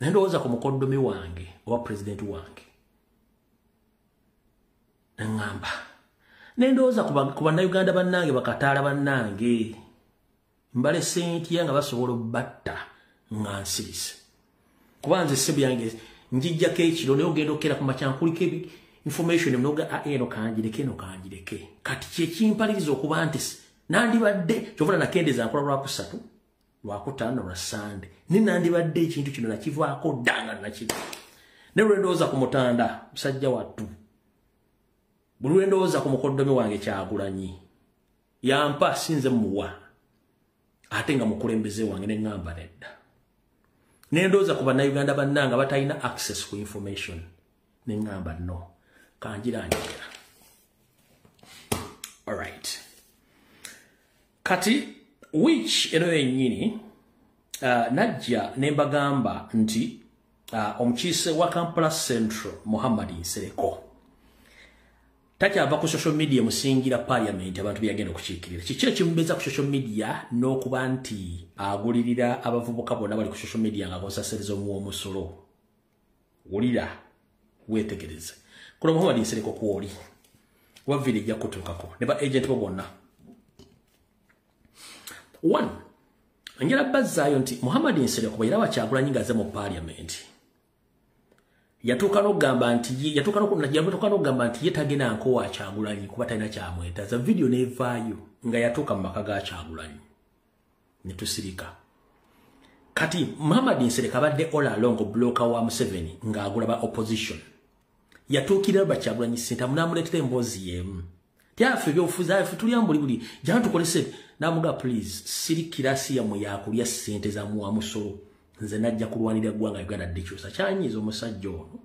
nendowooza ku mukoddomi wange owa pulezidenti wange neŋŋamba nendowooza ku bannayuganda bannange bakataala bannange mbale sentya nga basobola obbatta nga nsirise kuba nze ssebo yange njijjako ekiro naye ogenda okera ku makyankuliko information mnoga eno kanjireke kati kyekimpaliriza okuba nti nandibadde kyovula nakendeza nkola lwakusatu lwakutaano lwa Sande ninandibadde ekintu kino nakivaako ddanga nakiri ne lwendowooza ku mutanda musajja wattu buli lwendowooza ku mukoddomi wange Kyagulanyi yampa sinze muwa ate nga mukulembeze wange neŋŋamba nedda nendowooza ku bannayuganda bannanga batalina access ku information neŋŋamba no kanjiranjira. Alright, kati which eno yennyini najja nembagamba nti omukiise wa Kampala Central Muhammad Nsereko takyava ku social media musingira parliament abantu byagenda okukiikirira. Kiki ekimubeza ku social media n'okuba nti agulirira abavubuka bonna bali ku social media nga akosasereza omuwa omusolo. Wulira weetegereze kuno Muhammad Nsereko kwoli wa village ya kutuukako ne ba agent bo bonna. One, njala bazzaayo nti Muhammad Nsereko bayira Kyagulanyi ngaze mu parliament yatuuka n'ogamba nti ye tagenda nkowa Kyagulanyi kuba talina kyamwetaaza. Video nevaayo nga yatuuka mu maka ga Kyagulanyi ne tusirika. Kati Muhammad Nsereko abadde all along bloka wa Museveni ng'agula ba opposition yatuukira ba Kyagulanyi Center munamuleetera emboozi y'emu tyafe ebyobufuzi afe tulya buli jana tukolese namuga please sirikira yammwe yakulya ssente za muwa musolo nze najja kulwanira ggwanga Uganda dikyusa kyanyiza omusajja ono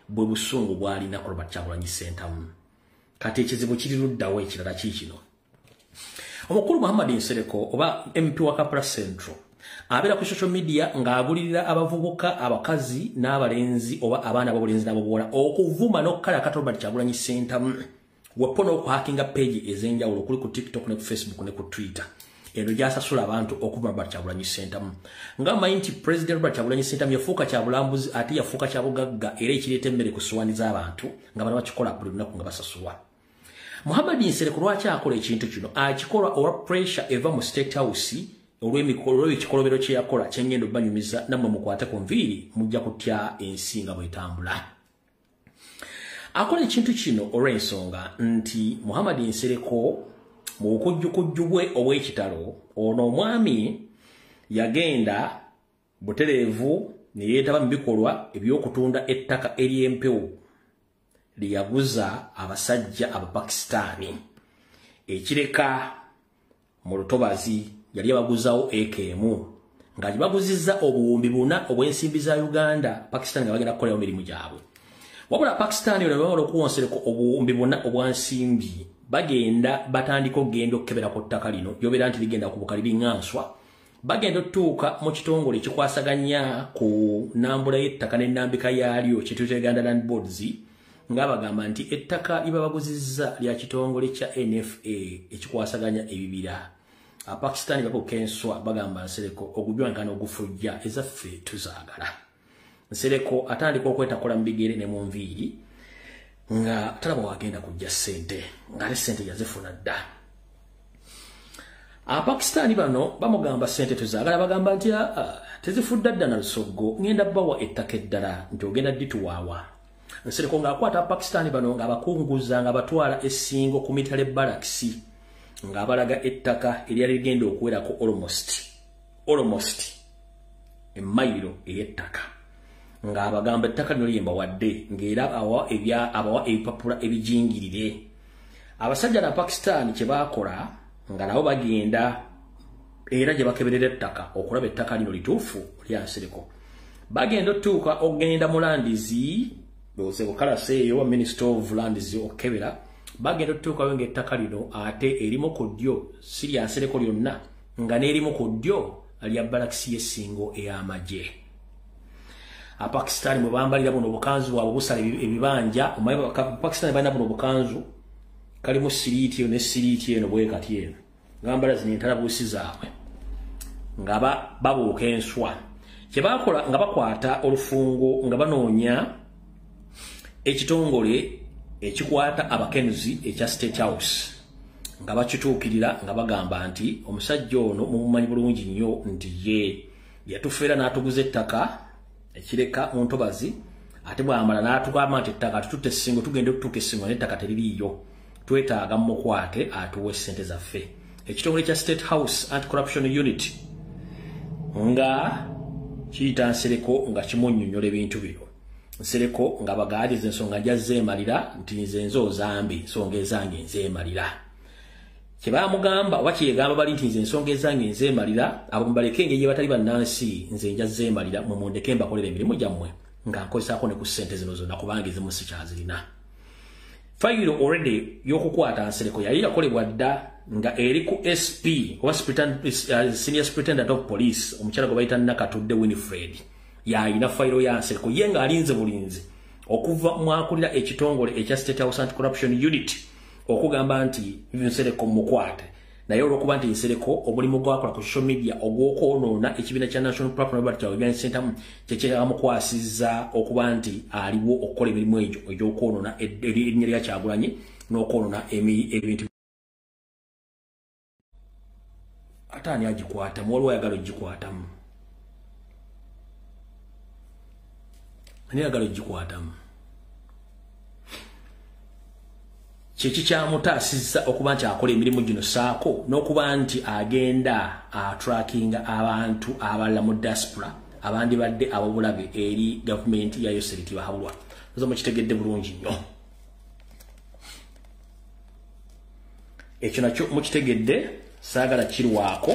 bwe busungu bw'alina ku Robert Kyagulanyi Center. Kati ekizibu kiri luddawo ekirala kiikino omukulu Muhammad Nsereko oba MP wa Kampala Central abeera ku social media ng'agulirira abavubuka abakazi n'abalenzi oba abaana b'obulenzi n'abobuwala okuvuma n'okukalakata Robert Kyagulanyi Center wepo n'okuhakinga page ez'enjawulo kuli ku TikTok ne ku Facebook ne ku Twitter. Eno gyasasula abantu okuva Robert Kyagulanyi Center nga mainti President Robert Kyagulanyi Center yafuuka kyabulambuzi ate yafuuka kyabugagga era ekireeta emmere ku ssowaani z'abantu nga bano bakikola buli lunaku nga basasulwa. Muhammad Nsereko lwaki akola ekintu kino akikola olwa pressure eva mu State House olw'emikolo ekikolobero kye yakola kyengendo banyumiza namwe mukwate ku nviiri mujja kutya ensinga bwetambula. Akola ekintu kino olw'ensonga nti Muhammad Nsereko mu bukujjukujju bwe obw'ekitalo ono omwami yagenda butereevu ne yeetaba mu bikolwa eby'okutunda ettaka ery'empewo liyaguza abasajja Abapakistaani ekireka mu lutobazi yali abaguzawo ekemu nga baguzizza obuwumbi 4 obw'ensimbi za Uganda Pakistan nga bagenda kukolerawo emirimu gyabwe. Wabula Pakistan ne bamala okuwonsereko obuwumbi 4 obwansimbi bagenda batandika okugenda okukebera ku ttaka lino lyobera nti ligenda kubuka libiŋŋanswa bagenda otuuka mu kitongole ekikwasaganya ku nnambula y'ettaka n'ennambika yaalyo kye tuyita Uganda Land Boards nga bagamba nti ettaka liba baguzizza lya kitongole kya NFA ekikwasaganya ebibira. Pakistan bakukenswa bagamba Nsereko ogujwankana ogufujja ezaffe tuzaagala. Nsereko atandika okwetakola mu bigere ne mu nviiri nga talaba wagenda kujja ssente nga ne ssente yazifuna dda. Pakistani bano bamugamba ssente tuzaagala bagamba nti tezifudda dda na lusoggo ngenda bawa ettaka eddala nti ogenda dituwaawa. Nsereko ng'akwata Pakistani bano ng'abakunguza nga batwala essingo ku Mitale Barracks ng'abalaga ettaka eryali ligenda okuwerako almost emayiro ey'ettaka ng'abagamba ettaka lino lyemba wadde ng'era abawa ebipapula ebijingirire. Abasajja na Pakistani kye baakola nga nabo bagenda era gye bakeberera ettaka okulaba ettaka lino lituufu lya Nsereko bagenda otuuka ogenda mu landizi Boseko Kalase eyo wa Minister of Lands okebera bagenda otuuka wenga ettaka lino ate erimu ku ddyo si lya Nsereko lyonna nga n'erimu ku ddyo lya Barracks y'essingo ey'amagye. Pakistani mwe bambalira buno obukanzu bwabwe busala ebibanja Pakistani balina buno obukanzu kalimu siriiti ne siriiti eno bwe kati eno ngambala zino entalabuusi zaabwe nga babuuka enswa kye baakola nga bakwata olufungo nga banoonya ekitongole ekikwata abakenuzi ekya State House nga bakituukirira nga bagamba nti omusajja ono mumumanyi bulungi nnyo nti ye yatufeera n'atuguza ettaka ekireka mu ntobazi ate bwamala n'atugamba nti ettaka tututte essingo tugende okutuuka essingo n'ettaka teririiyo twetaaga mukwate atuwe ssente zaffe. Ekitongole kya State House Anti-Corruption Unit nga kiyita Nsereko nga kimunnyonnyola ebintu bino. Nsereko nga bagaaliza ensonga gyazzeemalira nti nze nze ozambi ensonga ezange nzeemalira. Kye baamugamba oba kyegamba bali nti nze ensonga ezange nzeemalira abo mubaleke engeri gye batali bannansi nze nja zeemalira mwe mundeke mbakolera emirimu gyammwe nga nkozesaako ne ku ssente zino zonna kubanga ezimu sikyazirina. Fayiro already y'okukwata Nsereko yali yakolebwa dda nga eri ku SP oba Senior Superintendent of Police omukyala gwe bayita Nakatudde Winifred yalina fayiro ya Nsereko ye nga alinze bulinzi okuva mwakulira ekitongole ekya State House Anti-Corruption Unit okugamba nti Nsereko mukwate naye olw'okuba nti Nsereko omulimu gwakola ku social media ogw'okwonoona ekibiina kya National Platform Liberty Organization Center kyekyamukwasizza okuba nti aliwo okukola emirimu egyo egy'okwonoona erinnya lya Kyagulanyi n'okwonoona ebintu ate ani agikwatamu waliwo ayagala ogikwatamu ani ayagala ogikwatamu kyeki kyamutaasizza okuba nti akola emirimu gino saako n'okuba nti agenda atrackinga abantu abalala mu diaspora abandi badde abobulabe eri gavumenti ya Yoseri Tibahabulwa zo mukitegedde bulungi nnyo ekyo nakyo mukitegedde saagala kirwako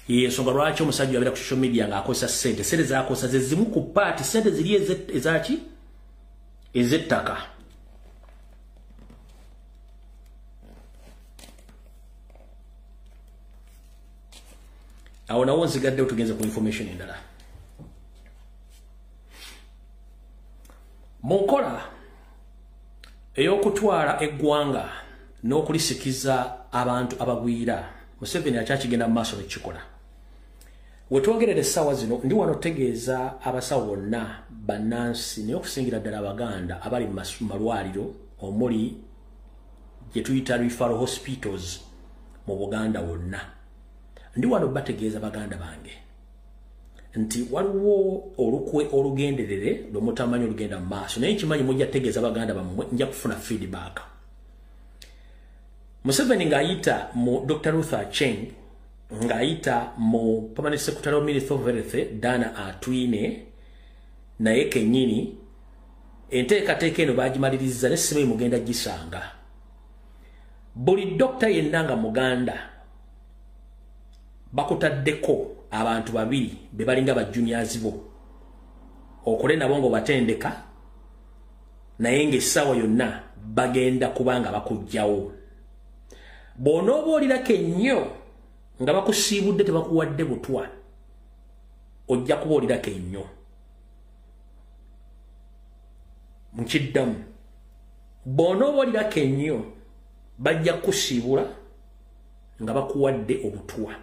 yensonga lwaki omusajja yabeera ku social media ng'akozesa ssente z'akozesa ze zimu ku paati ssente ziri ezaki ez'ettaka awo nawo nzigaddewo tugenze ku information endala mu nkola ey'okutwala eggwanga n'okulisikiza abantu abagwira Museveni akyakigenda mu maaso nekikola wetwogerera essaawa zino ndi wano otegeeza abasawo bonna bannansi naye okusingira ddala abaganda abali mu malwaliro omuli gye tuyita referral hospitals mu Buganda wonna. Ndi wano bategeeza baganda bange nti waliwo olukwe olugenderere lwomutamanyi olugenda mu maaso, naye kimanyi mujja tegeeza baganda bammwe nja kufuna feedback. Museveni ng'ayita mu Dr. Ruth Acheng, ng'ayita mu Permanent Secretary of Ministry of Health Dana Atwine, naye kennyini enteekateeka eno baagimaliriza ne simanyi mugenda gisanga. Buli dokita yenna nga Muganda bakutaddeko abantu babiri be balinga ba juniors bo okole nabo ngo batendeka, naye ng'essaawa yonna bagenda kubanga bakujjawo. Bw'onoobaolirako ennyo nga bakusiibudde tebakuwadde butwa, ojja kubaolirako ennyo. Nkiddamu, bw'onoobaolirako ennyo bajja kusiibula nga bakuwadde obutwa.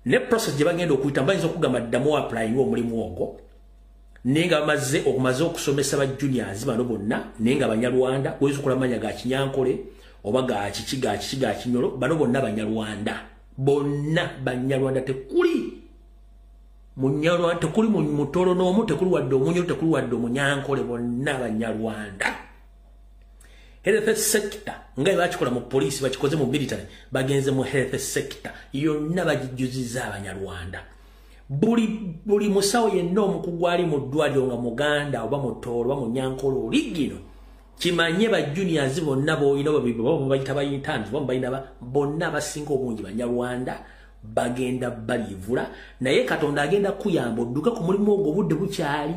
Ne process gye bagenda okuyita bayinza okugamba ddamu applying omulimu ogwo, naye nga bamaze okusomesa ba juniors bano bonna, naye nga Banyarwanda, oyinza okola amanya ga Kinyankole oba ga kiki ga Kinyolo, bano bonna Banyarwanda, bonna Banyarwanda. Tekuli Munyarwanda, tekuli Mutoro n'omu, tekuli wadde Omunyoro, tekuli wadde Omunyankole, bonna Banyarwanda. Health sector nga bakikola mu police, bakikoze mu military, bagenze mu health sector yonna bagijjuziza Abanyarwanda. Buli musawo yenna omukugu ali mu ddwaliro nga Muganda oba Mutoro oba Munyankole oligino, kimanye ba juniors bonna boyina bayita ba interns bonna abasinga obungi Banyarwanda bagenda balivula, naye Katonda agenda kuyamba odduka ku mulimu ogwo obudde bukyali.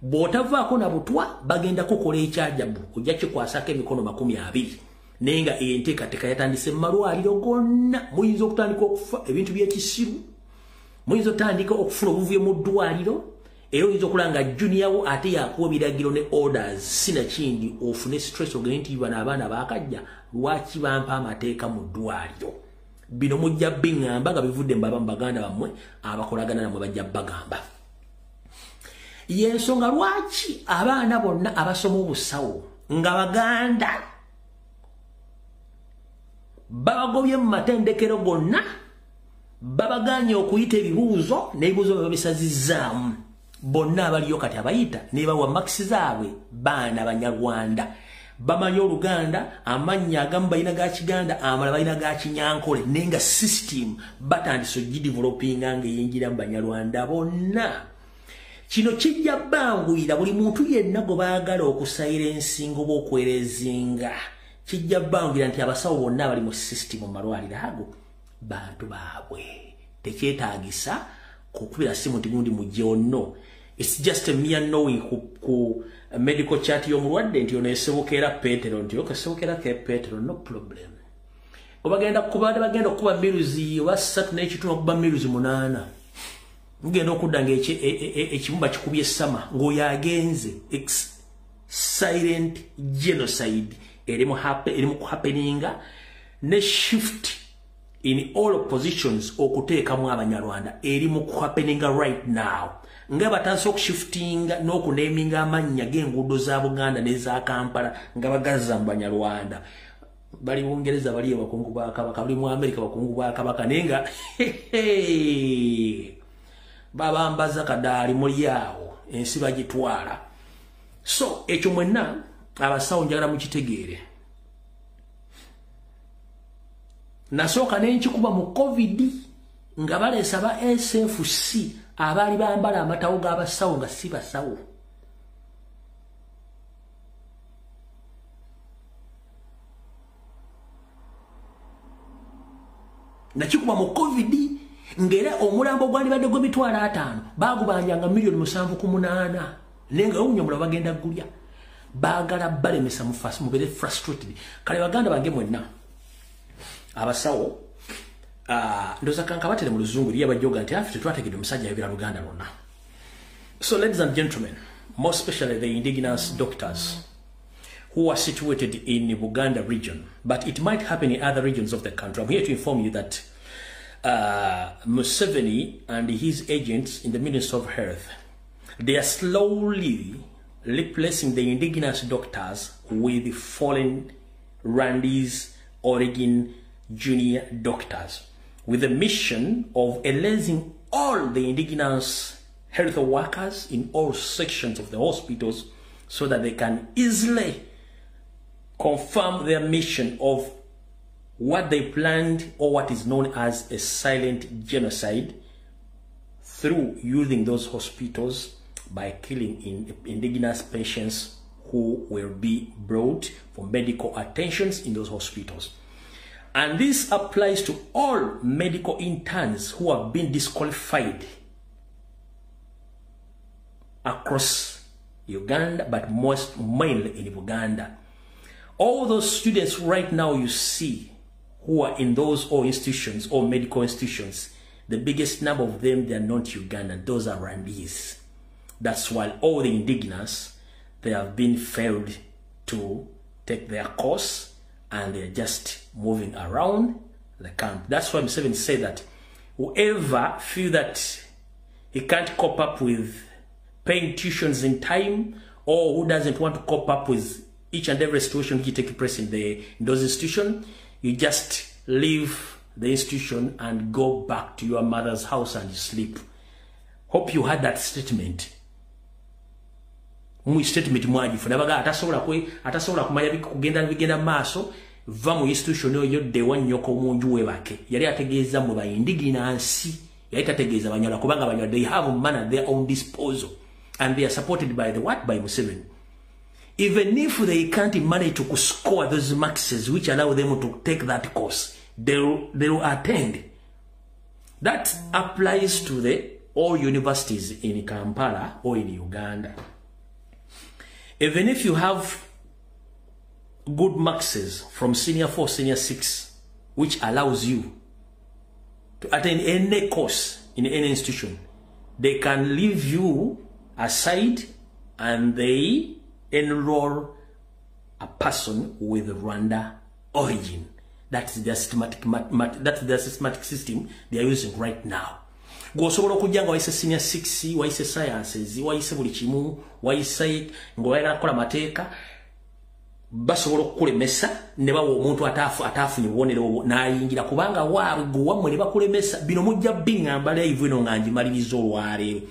Bw'otavaako na butwa bagenda kukola ekyajabu, ojja kikwasako emikono 20. Naye nga enteekateeka yatandise mu malwaliro gonna. Muyinza okutandika okufa ebintu by'ekisiru, muyinza otandika okufuna obuvuyo mu ddwaliro, era oyinza okulaba nga junior ate yakuwa ebiragiro ne orders, sinakindi ofune stress ogende nti bano abaana baakajja lwaki bampa amateeka mu ddwaliro. Bino mujja biŋŋamba nga bivudde mu baganda bammwe abakolagana namwe bajja bagamba. Yensonga lwaki abaana bonna abasoma obusawo nga Baganda babagobye mu matendekero gonna, babaganye okuyita ebibuuzo n'ebibuuzo babisazizaamu. Bonna abaliyo kati abayita ne bawa makisi zaabwe baana Banyarwanda, bamanyi Oluganda, amannya agamu balina ga Kiganda, amala balina ga Kinyankole, naye nga system batandise ogidevelopinga ng'eyingira mu Banyarwanda bonna. Kino kijja banguyira buli muntu yenna gwe baagala okusayira ensingo oba okwerezinga, kijja banguyira nti abasawo bonna abali mu system mu malwaliro ago bantu baabwe. Tekyetaagisa kukubira simu nti gundi mujje onno. It's just a mere knowing ku medical chart y'omulwadde nti ono esebokera Petero, nti okasebokera ke Petero, no problem. Obagenda okuba miruzi oba 3 n'ekitundu okuba miruzi 8. Ngenda okudanga ekibumba kikubye sama ng'oyo agenze silent genocide erimu kuhappeninga ne shift in all positions okuteekamu Abanyarwanda erimu kuhappeninga right now. Nga batandise okushiftinga n'okuneeminga amannya g'enguudo za Buganda n'eza Kampala nga bagazza mu Banyarwanda. Bali Bungereza bali abakungu ba Kabaka, bali mu America abakungu ba Kabaka, naye nga babambaza kadaali muli awo ensi bagitwala. So ekyo mwenna abasawo njagala mukitegeere. Nasooka n'enkikuba mu COVID nga baleesa ba SFC abaali bambala amatawo g'abasawo nga si basawo. Nakikuba mu COVID ngera omulambo gwali badde gwe 5,000 bagubanjanga milioni 7.8, nenga onyomula bagenda gulya bagala balemesa mufasi mubere frustrated. Kale baganda bange mwenna abasawo ndoza kankabatele mu luzungu liya bajoga nti afite twategedde omusajja yabira Luganda lonna. So ladies and gentlemen, more especially the indigenous doctors who are situated in the Buganda region, but it might happen in other regions of the country. I'm here to inform you that Museveni and his agents in the Ministry of Health, they are slowly replacing the indigenous doctors with foreign Randis Origin junior doctors with the mission of enlisting all the indigenous health workers in all sections of the hospitals so that they can easily confirm their mission of what they planned, or what is known as a silent genocide, through using those hospitals by killing indigenous patients who will be brought for medical attentions in those hospitals. And this applies to all medical interns who have been disqualified across Uganda, but mainly in Uganda. All those students right now you see who are in those all institutions or medical institutions, the biggest number of them, they are not Ugandan. Those are Rwandese. That's why all the indigenous, they have been failed to take their course and they're just moving around the camp. That's why Museveni said that whoever feel that he can't cope up with paying tuitions in time, or who doesn't want to cope up with each and every situation which takes place in those institutions, you just leave the institution and go back to your mother's house and sleep. Hope you heard that statement. Statement mwajifu nabaga atasobola kumanya kugenda maaso va mu institution yo dewa nyoko munju webake yali ategeeza mu ba indigenous yali tategeeza banyola kubanga banyola they have money at their own disposal and they are supported by the what? By Museveni. Even if they can't manage to score those marks which allow them to take that course, they will attend. That applies to all universities in Kampala or in Uganda. Even if you have good marks from senior 4, senior 6, which allows you to attend any course in any institution, they can leave you aside and they enroll a person with Rwanda origin. That's the systematic system they are using right now. Go sobolo kujanga waise senior 6, waise sciences, waise buli kimu, waise ngoyera kola mateeka, basobolo kulemesa ne bawo omuntu atafu ni wonero na yingira kubanga waabwe wamwe ne bakulemesa bino mujja bingamba live ino nganji malirizo olwale.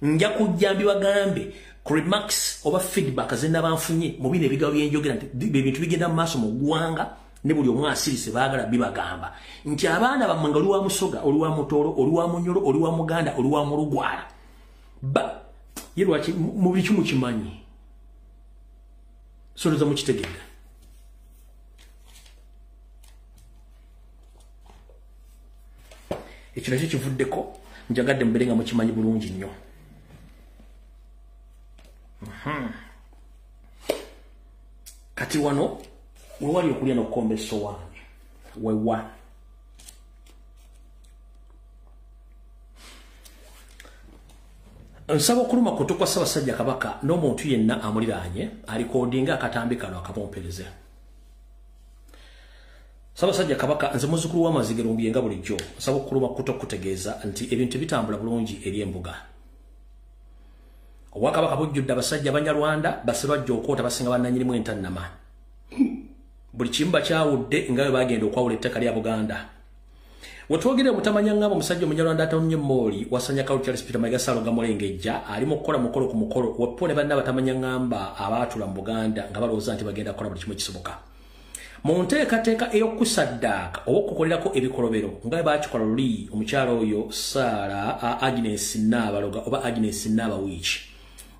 Nja kujjambi bagambe remarks oba feedback zenda banfunye mu bine bigawo byenjogera nti bintu bigenda maaso mu gwanga ne buli omwa asirise baagala bibagamba nti abaana bamanga oluwa musoga oluwa mutoro oluwa munyoro oluwa muganda oluwa mulugwala ba yirwa mu buli kimu kimanyi soloza mu kitegeka ekyo nakyo kivuddeko njagadde mberenga mu kimanyi bulungi nnyo. Kati wano wewali okulya n'okukomba essowaani wewa nsaba okuluma kutu kwa Ssaabasajja Kabaka n'omuntu yenna amuliraanye alikodinga akatambi kano akapompereze. Ssaabasajja Kabaka nze muzzukulu w'amazigero mbyenga bulijjo nsaba okuluma kutu okutegeeza nti ebintu bitambula bulungi eri embuga. Obwakabaka bujjudde abasajja Banyarwanda basebajja okwota basinga bannanyirimu entannama. Buli kimu bakyawudde nga bwe bagenda okwawula ettaka lya Buganda. Wetwogere mutamanya ngabo musajja Munyarwanda atonye Moli wasanya kaulu Charles Peter Mayiga Ssalonga Mulengejja ali mu kukola mukolo ku mukolo wepone banna batamanya ngamba abaatula mu Buganda nga balowooza nti bagenda kukola buli kimu ekisoboka. Mu nteekateeka ey'okusaddaaka oba okukolerako ebikolobero nga bwe baakikola luli omukyalo oyo Sarah Agnes Nabaloga oba Agnes Nabawiiki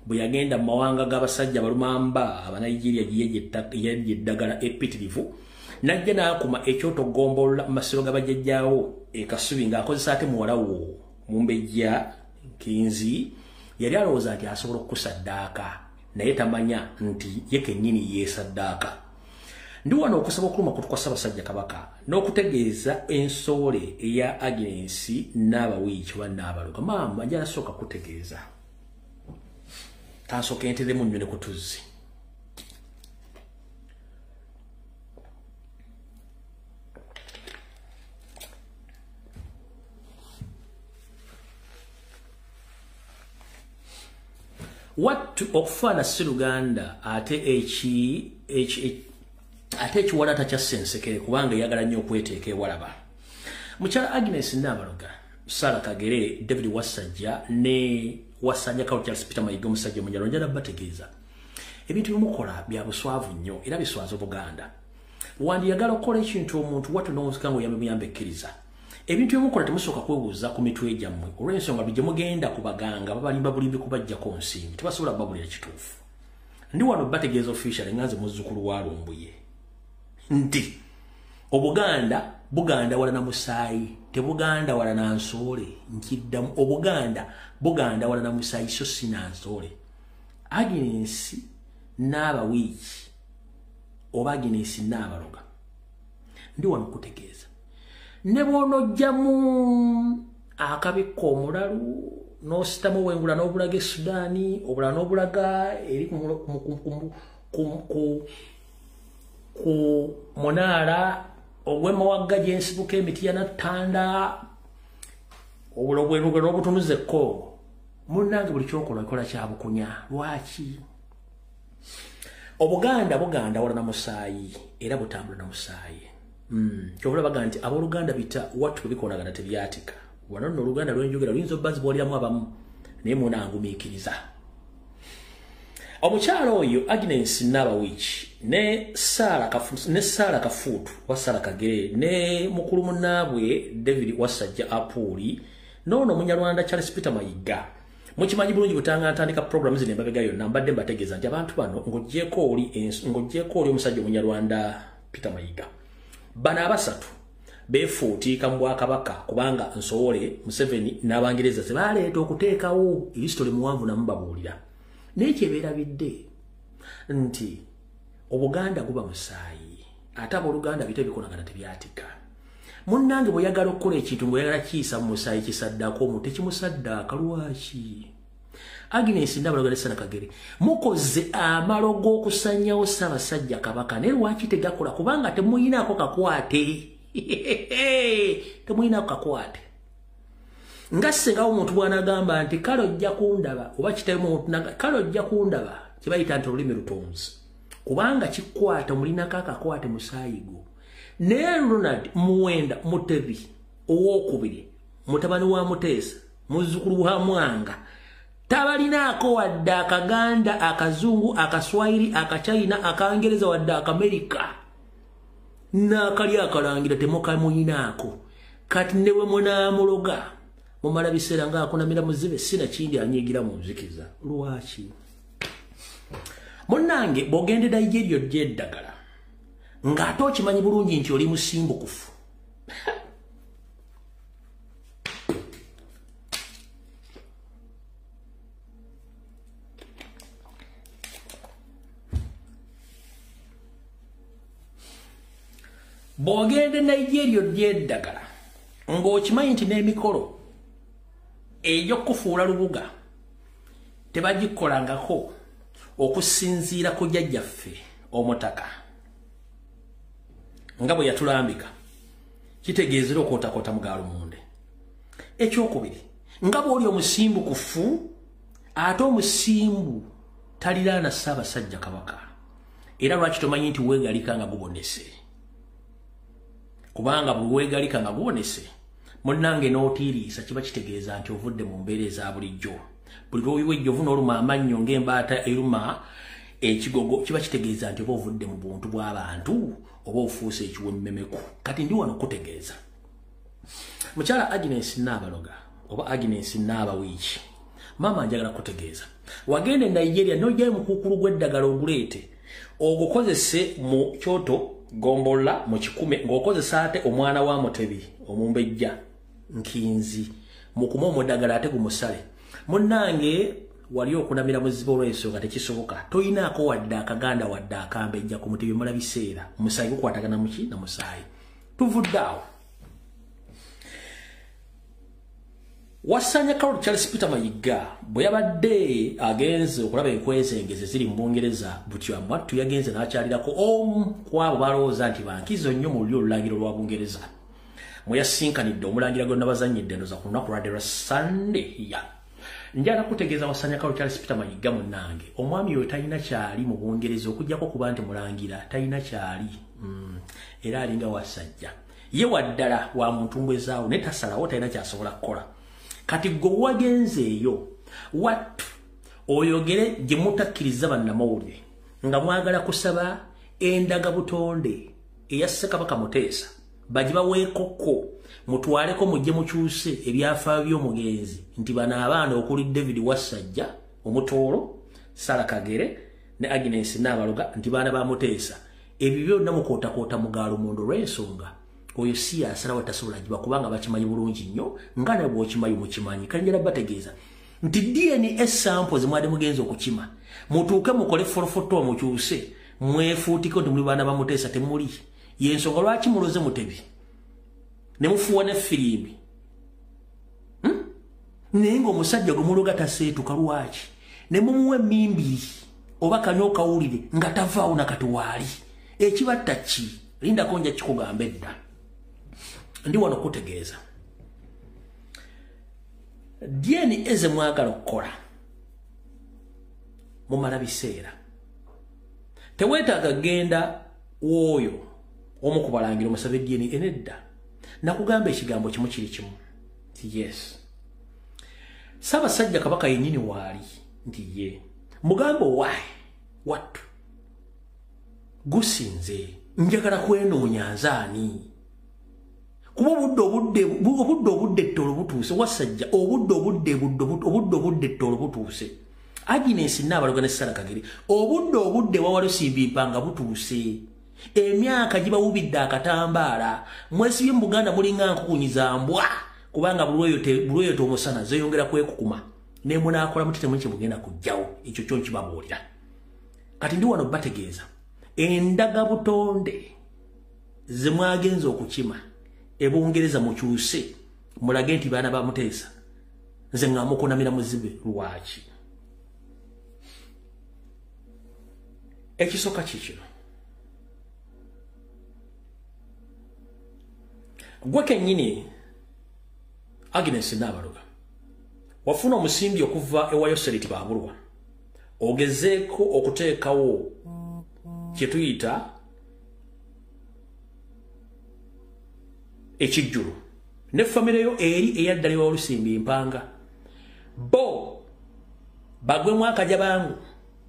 bwe yagenda mu mawanga g'abasajja balumamba Abanigeria gye eddagala epitirivu najja n'akuma ekyoto gombolola mu masiro g'abajjajjaawo ekasubi ng'akozesa ate muwala wo Mumbejja Nkinzi yali alowooza nti asobola okukusaddaaka naye tamanya nti ye kennyini yeesaddaaka. Ndi wano okusaba okuluma kutu kwa Ssaabasajja Kabaka n'okutegeeza ensoole eya Agnes Nabawiiki wa Nabaloga maama ajja asooka kutegeeza. Tansooka enteremu nnyo ne ku tuzzi. What okufaana Sseruganda ate ate ekiwala takyasensekere kubanga yagala nnyo okweteeka ewalaba. Mukyala Agnes Nabaloga, Sarah Kagere, David Wasajja ne Wasanja Kawo Charles Peter Mayiga omusajja Munyalwanda njala bategeeza ebintu bimukola bya buswavu nnyo era biswaza Buganda. Wandiyagala okukola ekintu omuntu watu n'omuzika ngo yamuyambe ekkiriza. Ebintu bimukola temusooka kwebuuza ku mitwe gyammwe olw'ensonga gye mugenda ku baganga babalimba bulimbi kubaggyako nsimbi tebasobola kubabulira kituufu. Ndi wano bategeeza official nganze muzzukulu wa Lumbuye nti Buganda wala na musaayi tebuganda wala na nsoole nkiddamu Buganda wala na musaayi so sina nsoole. Agnes Nabawiiki oba Agnes Nabaloga ndi wano kutegeeza ne bw'onojjamu akabikko omulalu n'ositamu wengula n'obulaga e Sudaani obula n'obulaga eri ku munaala ogw'emawagga gy'ensibuka emiti ya Nattanda obula obweruge n'obutunuza ekkongo munnange buli kyokola okola kya bukunya. Lwaki? Buganda wala na musaayi era butambula na musaayi. Kyobula baga nti abooluganda bita watu bikolagana tebyatika. Wano nno Oluganda lwenjogera luyinza obbazi bw'olyamu abamu naye munangumiikiriza. Omukyala oyo Agnes Nabawiiki ne Sarah Kafuutu wa Sarah Kagere ne mukulu munnaabwe David Wasajja Apuuli n'ono Munyalwanda Charles Peter Mayiga. Mukimanyi bulungi butanga ntandika program zino embaga yonna mbadde mbategeeza nti abantu bano ng'oggyeko oli omusajja Munyalwanda Peter Mayiga. Bano abasatu beefuutiika mu Bwakabaka kubanga Nsowole Museveni n'Abangereza ze baleeta okuteekawo history muwanvu namubabuulira. Naye kyebeerabidde nti Obuganda guba musaayi ate abooluganda bite bikolagana tebyatika. Munnange bw'oyagala okukola ekintu ng'oyagala kiyisa mu musaayi kisaddako omuntu tekimusaddaaka. Lwaki? Agnes Nabaloga ne Sarah Kagere mukoze amalo g'okusanyawo Ssaabasajja Kabaka naye lwaki tegakola? Kubanga temuyinaako kakwate. Temuyinaako kakwate. Nga ssengawo omuntu bw'anagamba nti kale ojja kundaba oba kitalimu omuntu kale ojja kundaba kye bayita nti olulimi lutonzi kubanga kikwata mulinako akakwate musaayi gwo. Naye Ronald Muwenda Mutebi owookubiri mutabani wa Muteesa muzzukulu wa Mwanga tabalinaako wadde Akaganda, Akazungu, Akaswahili, Akachina, Akangereza wadde Akamerika n'akali akalangira temukamuyinaako. Kati newe munaamuloga mumala biseera ng'akunamira muzibe sina kindi anyigira mu nzikiza. Lwaki? Munnange bw'ogendera ijjeryo ly'eddagala ng'ate okimanyi bulungi nti oli musimbukufu. Bw'ogenda Nigeria ly'eddagala ng'okimanyi nti n'emikolo egy'okufuula lubuga tebagikolangako okusinziira ku jjajjaffe Omutaka nga bwe yatulambika kitegeezera okwotakota mugaalo munde. Ekyokubiri nga bw'oli omusimbukufu ate omusimbu taliraana Ssaabasajja Kabaka era lwaki tomanyi nti weegalika nga gubonese? Kubanga bwe weegalika nga gubonese munnange n'otiiriisa kiba kitegeeza nti ovudde mu mbeera eza bulijjo. Buli lw'oyiwa ejjovu n'oluma amannyo ng'embaata eruma ekigogo kiba kitegeeza nti oba ovudde mu buntu bw'abantu oba ofuuse ekiwemmemeku. Kati ndi wano kutegeeza mukyala Agnes Nabaloga oba Agnes Nabawiiki maama njagala kutegeeza wagenda e Nigeria n'ojjayo mukuukulu gw'eddagala oguleete ogukozese mu Kyoto Gombola mu Kikume ng'okozesa ate omwana wa Mutebi Omumbejja Nkinzi mukuma omuddagala ate gumusale. Munnange wali okunamira muzibe olw'ensonga tekisoboka. Toyinaako wadde Akaganda wadde Akambejja ku Mutebi mula biseera musaayi gukwatagana muki na musaayi. Tuvudde awo. Wasanya Kawo Charles Peter Mayiga bwe yabadde agenze okulaba enkwezengeze ziri mu Bungereza butyo amwattu yagenze n'akyalirako omu kwabo balowooza nti bankizo nnyo mu luli olulagiro lwa Bungereza mwe yasinkanidde omulangira gonna bazannyidde ndoza ku lunaku lwadde lwa Sunday. Njala kutegeeza Wasanya Kawo Charles Peter Mayiga munnange omwami oyo talina kyali mu Bungereza okugyako kuba nti mulangira talina kyali era alinga wasajja ye waddala wa muntu mbwezaawo ne tasalawo talina kyasobola kukola kati gwe wagenzeeyo wattu oyogere gye mutakkiriza bannamawulire nga mwagala kusaba endaga butonde eya Ssekabaka Muteesa bagibaweekoko mutwaleko mujje mukyuse ebyafaayo by'omugenzi nti bano abaana okuli David Wasajja Omutoolo Sara Kagere ne Agnes Nabaloga nti baana ba Muteesa ebyo byonna mukootakoota mugaalo mondo lw'ensonga oyo si asalawo tasobola giba kubanga bakimanyi bulungi nnyo nga ne bw'okimanyi mukimanyi kanjala bategeeza nti DNA samples mwade mugenzi okukima mutuuke mukole forofoto mukyuse mwefuutiko nti muli baana ba Muteesa temuli yensonga lwaki muloze Mutebi ne mufuwa ne firimbi naye ng'omusajja gwe muloga taseetuka lwaki ne mumuwe mimbiri oba kanyo kawulire nga tavaawo nakati waali ekibatta ki lindako nja kikugamba edda ndi wano kutegeeza DNA ze mwagala okukola mumala biseera teweetaaga genda w'oyo omu ku balangira omusabe DNA enedda nakugamba ekigambo kimu kiri kimu nti yes Ssaabasajja Kabaka yennyini waali nti ye mugambo wae wattu gusinze njagala kwenoonya nzaani kuba obudde ettolo butuuse Wasajja obudde ettolo butuuse Agnes Nabaloga ne Sara Kagere obudde Wawalusimbi Mpanga butuuse emyaka gibawubidde akatambaala mwesibye mu Buganda mulinga nkukunyiza mbwa kubanga bulweyo omusana zeyongera kwekukuma ne munaakola muti temuli kyemugenda kujjawo ekyo kyo nkibabuulira kati ndi wano bategeeza endaga butonde ze mwagenza okukima ebungereza mukyuse mulage nti baana ba Muteesa nze nga mukunamira muzibe lwaki ekisoka kikino gwe kennyini Agnes Nabaloga wafuna omusimbi okuva ewa Yoseriti Babulwa ogezeeko okuteekawo kye tuyita ekijjulo ne famire yo eri eyaddala ewa Olusimbi Mpanga bo bagwemu akaja bangu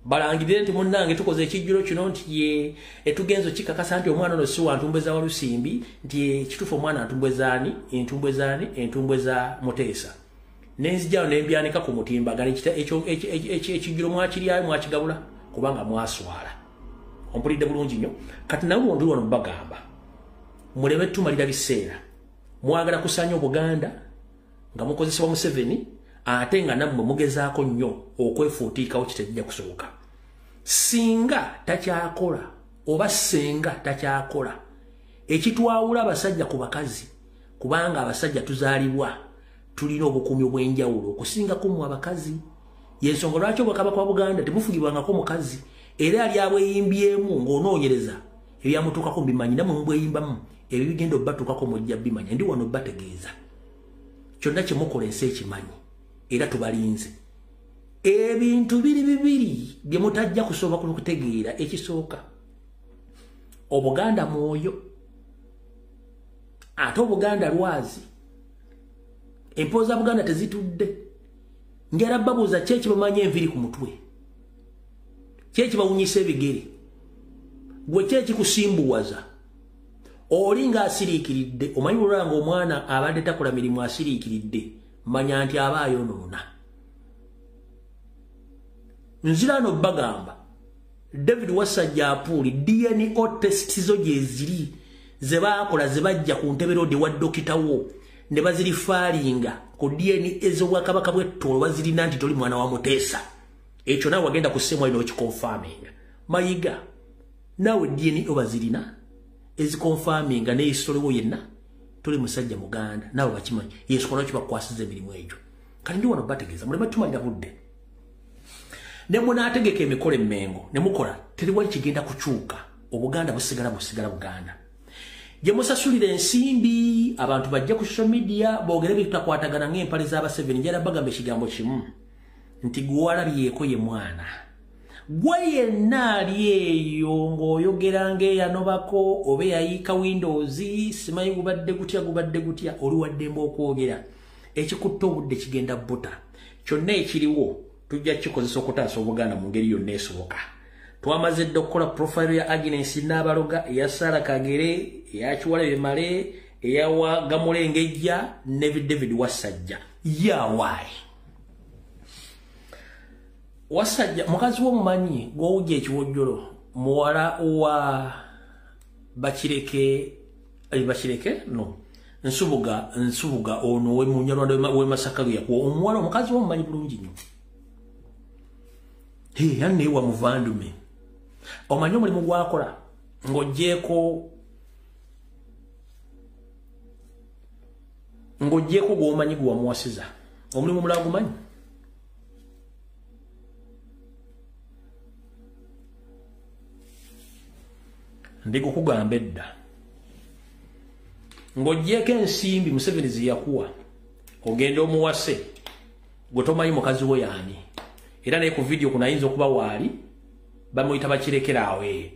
balangirire nti munnange tukoze ekijjulo kino nti ye etugenzo kikakasa nti omwana ono si wa ntumbwe za Walusimbi nti kituufu omwana entumbwe za Muteesa nenzijalo nembyanika ku mutimbagano ekijjulo mwakiryayo mwakigabula kubanga mwaswala ompulidde bulungi nnyo kati nawe ndi wano bagamba muleme tumalira biseera mwagala kusanya Obuganda nga mukozesebwa Museveni ate nga nammwe mugezaako nnyo okwefuutiikawo kitajja kusoboka singa takyakola oba senga takyakola ekitwawula abasajja ku bakazi kubanga abasajja tuzaalibwa tulina obukuumi obw'enjawulo okusingaku mu abakazi yensonga lwaki Obwakabaka bwa Buganda tebufugibwangako mukazi era ali abweyimbyemu ng'onoonyereza ebyamutuukako mbimanyi namwe mubweyimbamu ebyo bigenda obbatuukako mujja bimanya ndi wano bategeeza kyonna kye mukola ensi ekimanyi era tubalinze ebintu bibiri bye mutajja kusobola kutegeera ekisooka Obuganda mwoyo ate Obuganda lwazi empooza Buganda tezitudde ngera babuuza kyeki bamanya enviri ku mutwe kyeki bawunyisa ebigere gwe kyeki kusimbuwaza oli nga asiriikiridde omanyi olwanga omwana abadde takola mirimu asiriikiridde manya nti aba ayonoona nzirano bagamba David Wasajja apuuli DNA test zo gyeziri ze baakola ze bajja ku ntebe road wa dokitawo ne bazirifaalinga ku DNA ez'Obwakabaka bw'Ettolo bazirina nti toli mwana wa Muteesa ekyo nawe wagenda kusemwa ino ekikonfaminga mayiga nawe DNA bazirina ezikonfaminga ne istoriwo yenna tuli musajja Muganda nawe bakimanyi Yesu kono kibakwasiza emirimu egyo kali ndi wano bategeeza mulema tumalira budde ne munaategeka emikolo emmengo ne mukola teriwali kigenda kukyuka Obuganda busigala Buganda gye musasulira ensimbi abantu bajja ku social media boogere bitakwatagana ng'empale z'aba 7 njala bagamba ekigambo kimu nti gwalabyeko ye mwana gwe yenna ali eyo ng'oyogera ng'eyanobako oba yayiika Windows simanyi gubadde gutya oli waddemba okwogera ekikutta obudde kigenda buta kyonna ekiriwo tujja kikozesa okutaasa Obuganda mu ngeri yonna esoboka twamaze dde okukola profile ya Agnes Nabaloga eya Sara Kagere eya Kiwalabe Male eya Gamulengejja ne David Wasajja yawaayi Wasajja mukazi w'omumanyi gw'owujja ekiwojjolo muwala wa Bakireke no Nsubuga ono we Munyarwanda we Masaka yakuwa omuwala omukazi w'omumanyi bulungi nnyo yanne wa muvandume omanyi omulimu gwakola ng'oggyeko gw'omanyi gwe wamuwasiza omulimu omulala gumanyi ndigukugamba edda ng'oggyeko ensimbi Museveni ze yakuwa ogenda omuwase gwe tomanyi mukazi we yaani era naye ku video kuno ayinza okuba waali bamuyita Bakirekeraawe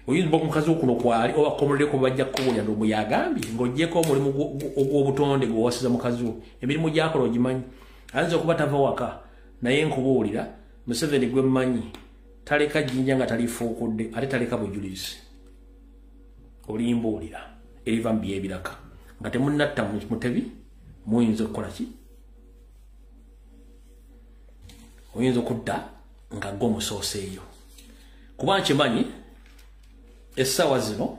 oyinza omukazi okuno kwali oba komuleko bajja kuwulira ndo muyagambye ng'oggyeko omulimu ogw'obutonde gwe wasiza mukazi we emirimu gyakola ogimanyi ayinza okuba tava waka naye nkubuulira Museveni gwe mmanyi taleka jjinja nga talifuukudde ate taleka bujulizi olimbuulira eriva mu byebiraka nga temunnatta mutebi muyinza okukola ki oyinza okudda nga gwomusooseeyo kuba nkimanyi essaawa zino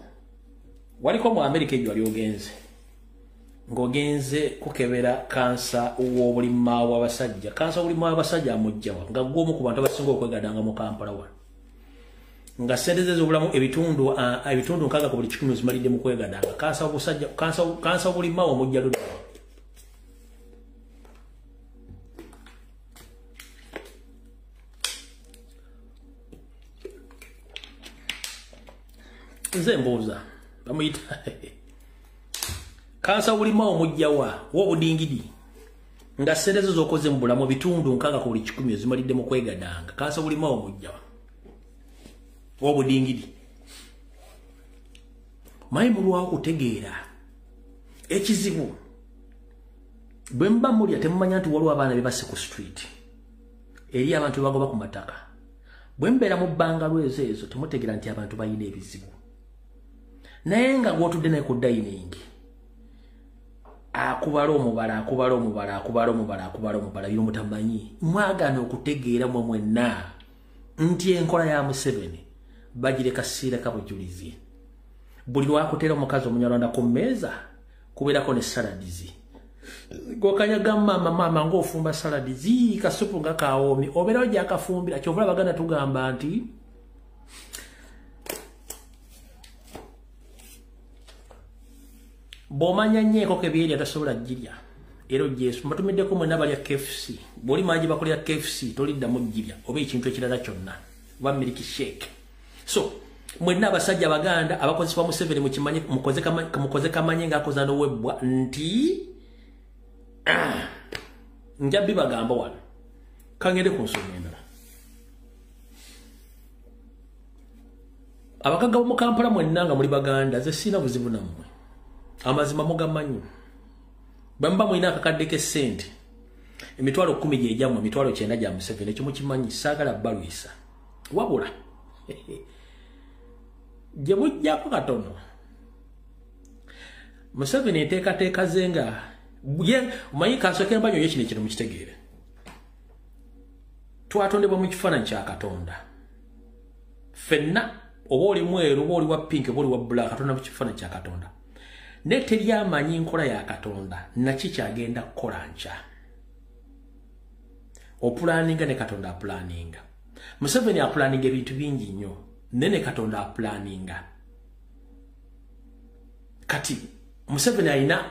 waliko mu Amerika ejo wali ogenze ng'ogenze kukebera kansa w'obulimma w'abasajja kansa w'obulimma w'abasajja amugjawa nga gw'omu ku bantu abasinga okwegadanga mu Kampala wano nga sente ze z'obulamu ebitundu 6 ku buli 100 zimalidde mu kwegadanga kansa w'obulimma w'omujja ludda nze mbuuza bamuyita kansa w'obulimma w'omujjawa w'obudingidi nga sente ze z'okoze mu bulamu ebitundu 6 ku buli 100 zimalidde mu kwegadanga kansa w'obulimma w'omujjawa w'obudingidi mayi mulwawo kutegeera ekizibu bwe mba mulya temumanya nti waliwo abaana be basse ku street eri abantu bagoba ku mataka bwe mbeera mu bbanga lwezo ezo temutegeera nti abantu balina ebizibu naye nga gw'otudde naye ku dining akubala omubala bino mutamanyi mwagaana okutegeera mwe mwenna nti enkola ya Museveni bagireka siireka bujulizi buli lwakuteera omukazi Omunyarwanda ku mmeeza kubeerako ne saladizi gokanyaga maama ng'ofumba saladizi kasupu nga kawoomi obeerawo gyakafumbira kyovula Abaganda tugamba nti bw'omanya nnyo enkoko ebyerya tasobola girya era Yesu mbatumiddeko mwenna balya KFC bw'oli mangi bakolera KFC toliddamu girya oba ekintu ekirala kyonna oba miliki shake so mwenna abasajja Abaganda abakozesebwa Museveni mukoze kamanye ng'akoza n'owebbwa nti njabbi bagamba wano kangende ku nsonga endala abagagga b'omu Kampala mwenna nga muli Baganda ze sina buzibu nammwe amazima mugamanyi bamba mwina akakadde k'essente emitwalo 10 gy'ejammwe emitwalo 9 gya Museveni ekyo mukimanyi saagala balwisa wabula gye mujjako katono Museveni enteekateeka ze nga omanyi kansooke mbanyo yo kino ekino mukitegeere twatondebwa mu kifaananyi kya Katonda ffenna oba oli mweru oba oli wa pink oba oli wa black Katonda mu kifaananyi kya Katonda ne teryamanyi nkola ya Katonda naki kyagenda kukola nkya opulaninga ne Katonda apulaninga Museveni apulaninga ebintu bingi nnyo ne Katonda apulaninga kati Museveni alina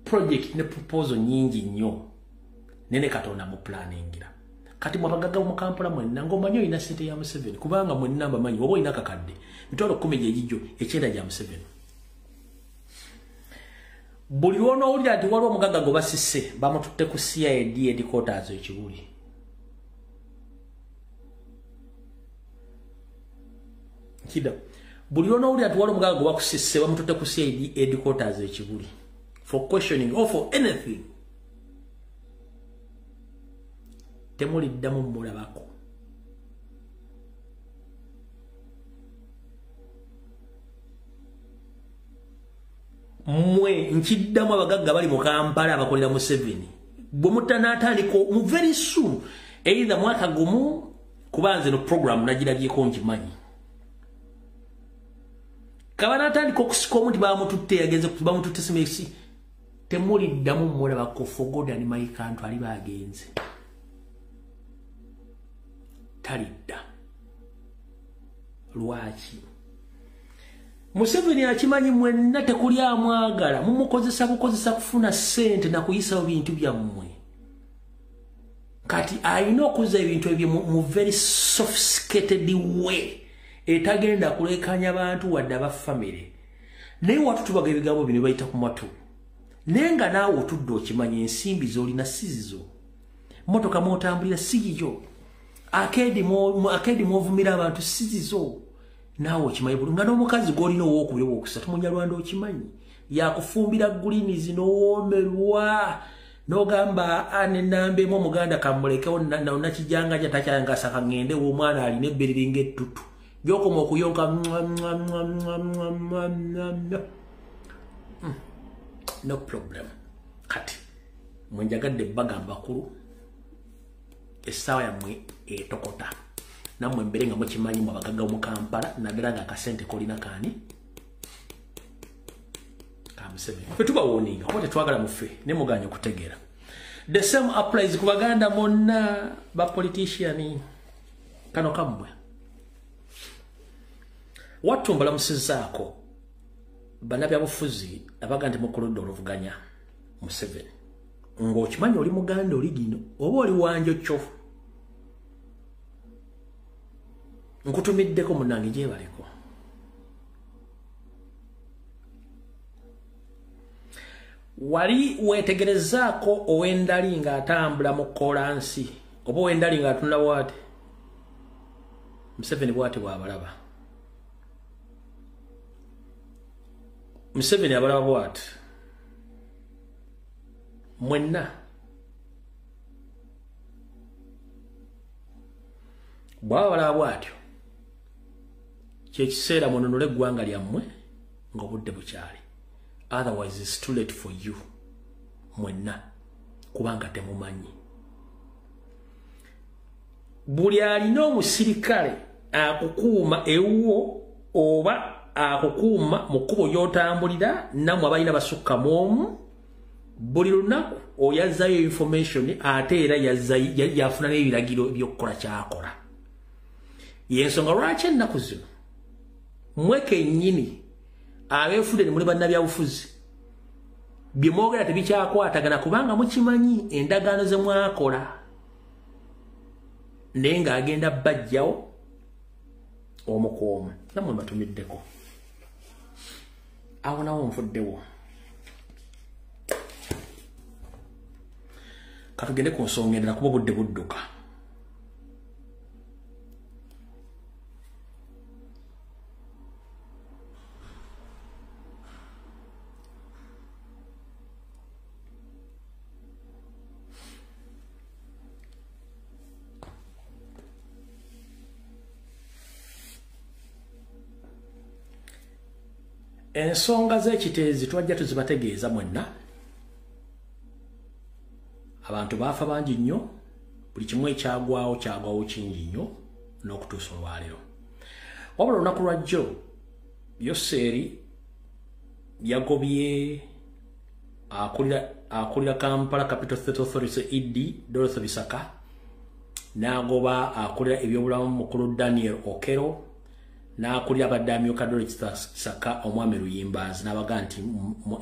project ne proposal nyingi nnyo ne Katonda mupulaningira kati mwabagagga mu Kampala mwenna ng'omanyi olina ssente ya Museveni kubanga mwenna mbamanyi oba olina kakadde mitwalo 10 gy'egijjo 9 gya Museveni buli lw'onoowulira nti waliwo omugagga gwe basisse bamututte ku CID headquarters ekibuli kida buli ono uli atwala omugaga gwa kusisse bamututte ku CID headquarters ekibuli for questioning or for anything temuli ddamu mulabako mwe nkiddamu abagagga bali mu Kampala abakolera mu 7 bwe mutanatandika mu very soon either mwaka gumu kubanze no program nagirabyeko nkimanyi kabanatandika okusika omuti bamututte yagenze bamututte simesi temuli ddamu mulabako for God and my country ali bagenze talidda lwaki Museveni akimanyi mwenna tekuli amwagala mumukozesa kufuna sente na kuyisa bintu byammwe kati ayina okuza ebintu ebyo mu very sophisticated way etagenda kulekanya abantu wadde aba family naye watu tubaga ebigambo bino bayita ku matu nenga naawe otudde okimanyi ensimbi z'olina sizizo motoka mwotambulira siyiyo akedi mwovumira abantu sizizo naawe okimanyi bulungi nga n'omukazi gw'olina ow'okubiri ow'okusatu munyalwanda okimanyi yakufumbira gulini zinowoomerwa n'ogamba anenambemu omuganda kamulekewo nakijanganja takyangasa kangende omwana alina ebbere linga ettutu byokoma okuyonka no problem kati mwenjagadde bagamba kulu essaawa yammwe etokota namwe mbere nga mukimanyi mu abagagga mu Kampala naddala nga akasente kolina kaani kamusebe fetuba woninga kuba tetwagala mufe ne muganya okutegeera the same applies ku baganda monna ba politician kano kamwe watu mbalamusizaako bannabyabufuzi abaga nti mukuludde oluvuganya Museveni ng'okimanyi oli muganda oli gino oba oli wanjo kyo nkutumiddeko munange gyebaleko wali wetegerezaako owendali ng'atambula mu kolansi oba owendali ng'atunda bwati Museveni bwati bw'abalaba Museveni abalaba bwati mwenna bw'abalaba bwatyo kyekiseera mununule eggwanga lyammwe ng'obudde bukyali otherwise it's too late for you mwenna kubanga temumanyi buli alina omusirikale akukuuma ewuwo oba akukuuma mu kkubo ly'otambulira nammwe abalina basukka mu omu buli lunaku oyazzayo information ate era yafuna n'ebiragiro by'okukola kyakola yensonga lwaki ennaku zino mmwe kennyini abeefudde ne muli bannabyabufuzi bye mwogera tebikyakwatagana kubanga mukimanyi endagaano ze mwakola naye ng'agenda bajjawo omu ku omu nammwe mbatumiddeko awo nawo nfuddewo katugende ku nsonga endala kuba obudde budduka ensonga z'ekiteezi twajja tuzibategeeza mwenna abantu baafa bangi nnyo buli kimu kyagwawo kingi nnyo n'okutuusa olwaleero wabula olunaku lwajjo Yoseeri yagobye akulira Kampala Capital State Authority ED Dorothy Bisaka n'agoba akulira ebyobulamu mukulu Daniel Okero n'akulira abadde amyuka Dorothy Bisaka omwami Luyimbazi n'abaga nti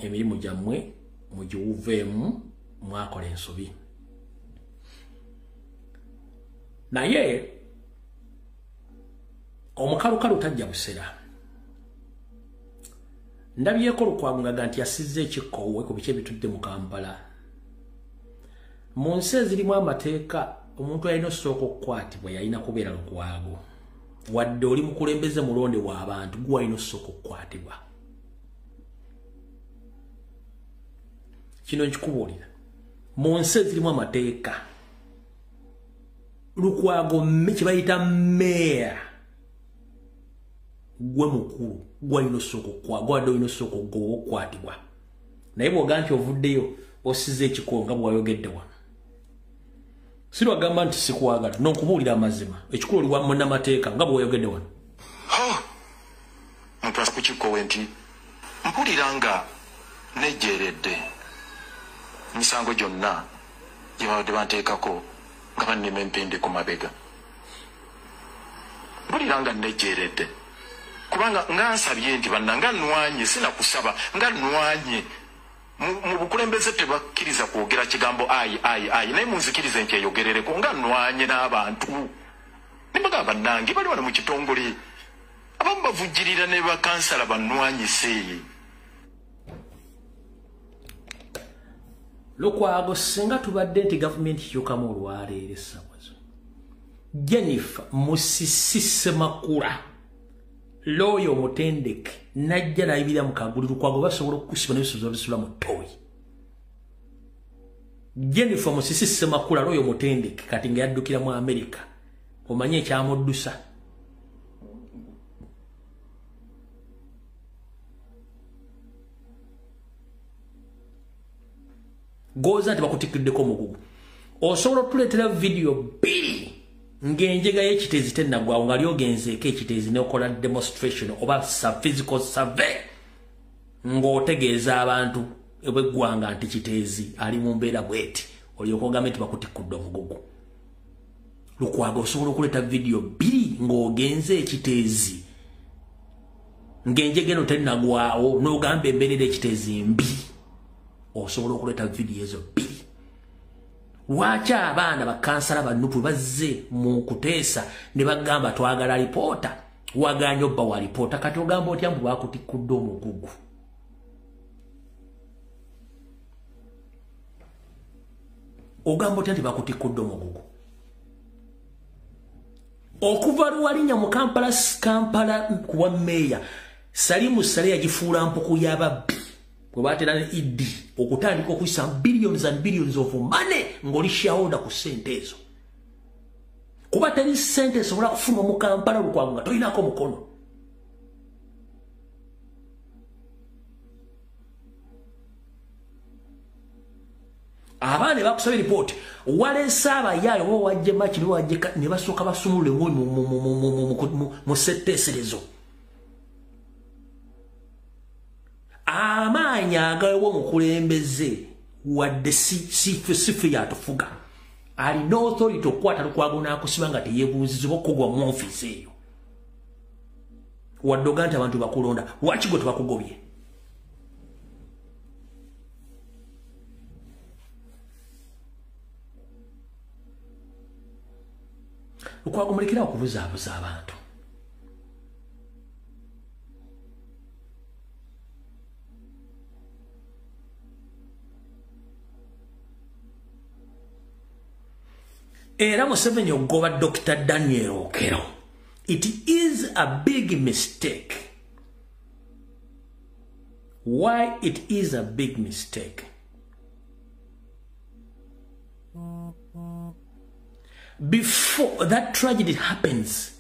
emirimu gyammwe mugiwuveemu mwakola ensobi naye omukalukalu tajja busera ndabyeko Lukwago nti yasizza ekikkowe ku biki ebitudde mu Kampala mu nsi ezirimu amateeka omuntu alina osooka okukwatibwa yalina kubeera Lukwago wadde oli mukulembeze mulonde wa abantu gwe walina osooka okukwatibwa. Kino nkikubuulira mu nsi ezirimu amateeka Lukwago kye bayita meya gwe mukulu gwe walina osooka okukwatibwa. Naye bw'ogaa nti ovuddeyo osize ekikonga bw'ayogedde wano. Sirwagamba nti sikwagala n'okubuulira amazima ekikulu oli munnamateeka nga bw'oyogedde wano. Muntu asukukikowe nti mpulira nga nejjeeredde emisango gyonna gye babadde banteekako nga bannema empindi ku mabega. Mpulira nga nejjeeredde kubanga nga nsabye nti banna nga nnwanye sinakusaba nga nnwanye mu bukulembeze tebakkiriza kwogera kigambo ayi naye munzikirize nkyeyogerereko nga nnwanye n'abantu nebagamba bannange bali wano mu kitongole abamu bavujjirira ne bakansala bannwanyise. Lukwago singa tubadde nti gavumenti kyukamu olwaleero essaawa zo. Jennifer Musisi Makula Loyo omutendeke najja nayibira mu kaguli Lukwago basobola okukusiba n'ebisuubizo bisula mu ttooyi. Jennifer Musisi Makula Loyo omutendeke kati nga yaddukira mu Amerika omanye ekyamuddusa. Goza nti bakutikiddeko omugugu. Osobola okutuleetera video 2 ng'enjega y'ekiteezi tennagwawo nga lyogenzeeko ekiteezi n'okola demonstration oba physical survey ng'otegeeza abantu b'eggwanga nti kiteezi ali mu mbeera bweti olyoka ogambe nti bakutikudde omugugu. Lukwago osobola okuleeta video 2 ng'ogenze ekiteezi ng'enjega eno tennagwawo n'ogamba embeerera ekiteezi mbi. Osobola okuleeta video ezo 2. Lwaki abaana bakansala bannupu bazze mu kuteesa ne bagamba twagala lipoota waganye obba wa lipoota kati ogamba otya mbu bakutikudde omugugu. Ogamba otya nti bakutikudde omugugu. Okuva Luwalinya mu Kampala kuwa meeya Salimu Sale yagifuula mpuku y'ababbi bwe batera ne idi okutandika okuyisa billions and billions of money ng'oli shareholder ku ssente ezo. Kuba teri ssente esobola kufuna mu Kampala Lukwago nga tolinako mukono. Abaana bakusaba report waleese abayaayo bo wajje maki ne basooka basumulule mu setteeserezo. Amaanyi agaliwo omukulembeze wadde sife yatufuga alina authority okukwata Lukwago n'akusiba nga teyeebuuzizibwa okugwa mu ofiisi eyo wadde oga nti abantu bakulonda lwaki gwe tebakugobye. Lukwago mulekera okubuzaabuza abantu. Era Museveni ogoba Dr. Daniel Okello. It is a big mistake. Why it is a big mistake? Before that tragedy happens,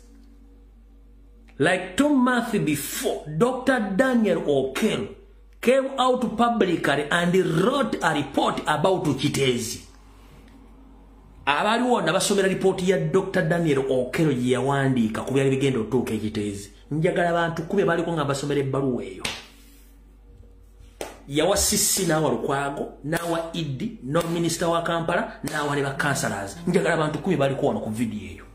like 2 months before, Dr. Daniel Okello came out publicly and wrote a report about Kiteezi. Abaliwo nabasomera report ya Dr. Daniel Okello gye yawandiika ku byali bigenda otuuka ekiteezi. Njagala abantu kube baliko nga basomera ebbaluwa eyo. Yawa Sisi n'awa Lukwago, n'awa Idi, no minister wa Kampala, n'awa ne bakansalazi. Njagala abantu kube baliko wano ku video eyo.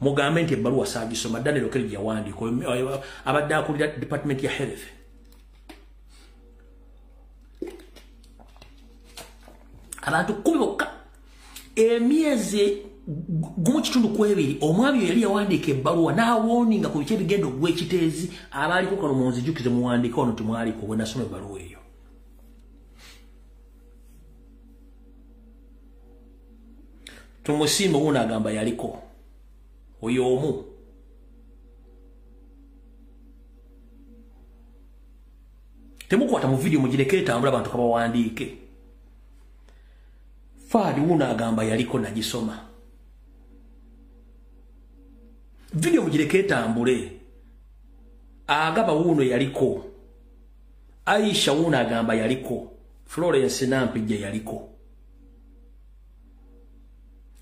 Mugambe nti ebbaluwa saagisoma Daniel Okello gye yawandiika abadde akulira department ya health. Abantu kube bokka emyezi gumu kitundu kwebiri omwami yali yawandiika ebbaluwa n'awooninga ku biki ebigenda ogwa ekiteezi abaaliko kano munzijukize muwandiika ono temwaliko bwe nasoma ebbaluwa eyo. Tumusiime wuuno agamba yaliko oyo omu temukwata mu video mugireke etambula abantu kabawandiike. Fadi una agamba yaliko nagisoma. Video mugireke etambule. Agaba wuno yaliko. Aisha una agamba yaliko. Florence Nampije yaliko.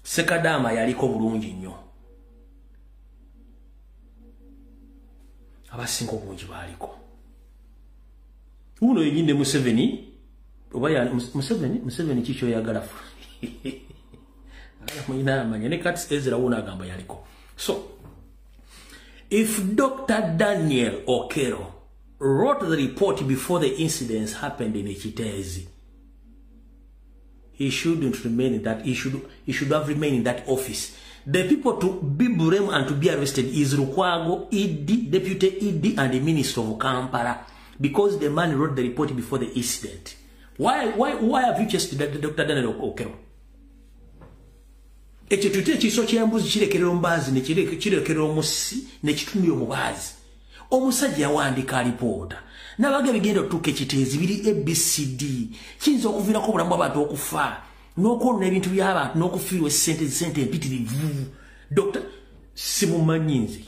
Sekadama yaliko bulungi nnyo. Abasinga obungi baliko. Uno yenyinde Museveni oba ya Museveni kicho yagala. Muyina amanya ne kati Ezra una agamba yaliko. So if Dr. Daniel Okero wrote the report before the incidents happened in Ekitezi, he shouldn't remain in that. He should have remained in that office. The people to be blamed and to be arrested is Lukwago, ED, Deputy ED, and the Minister of Kampala, because the man wrote the report before the incident. Why have you chased Dr. Daniel Okero? Ekitute kiso kyambuzi kirekero mbazi ne kirekero omusi ne kitumye omubazi. Omusajja yawandika alipoota. Nabage bigendo tuke Kitezi biri ABCD. Kinzo okuvira ko bulambu abantu okufa. Nokona ebintu by'abantu n'okufiirwa sente empitirivu. Dr. Simumanyinzi.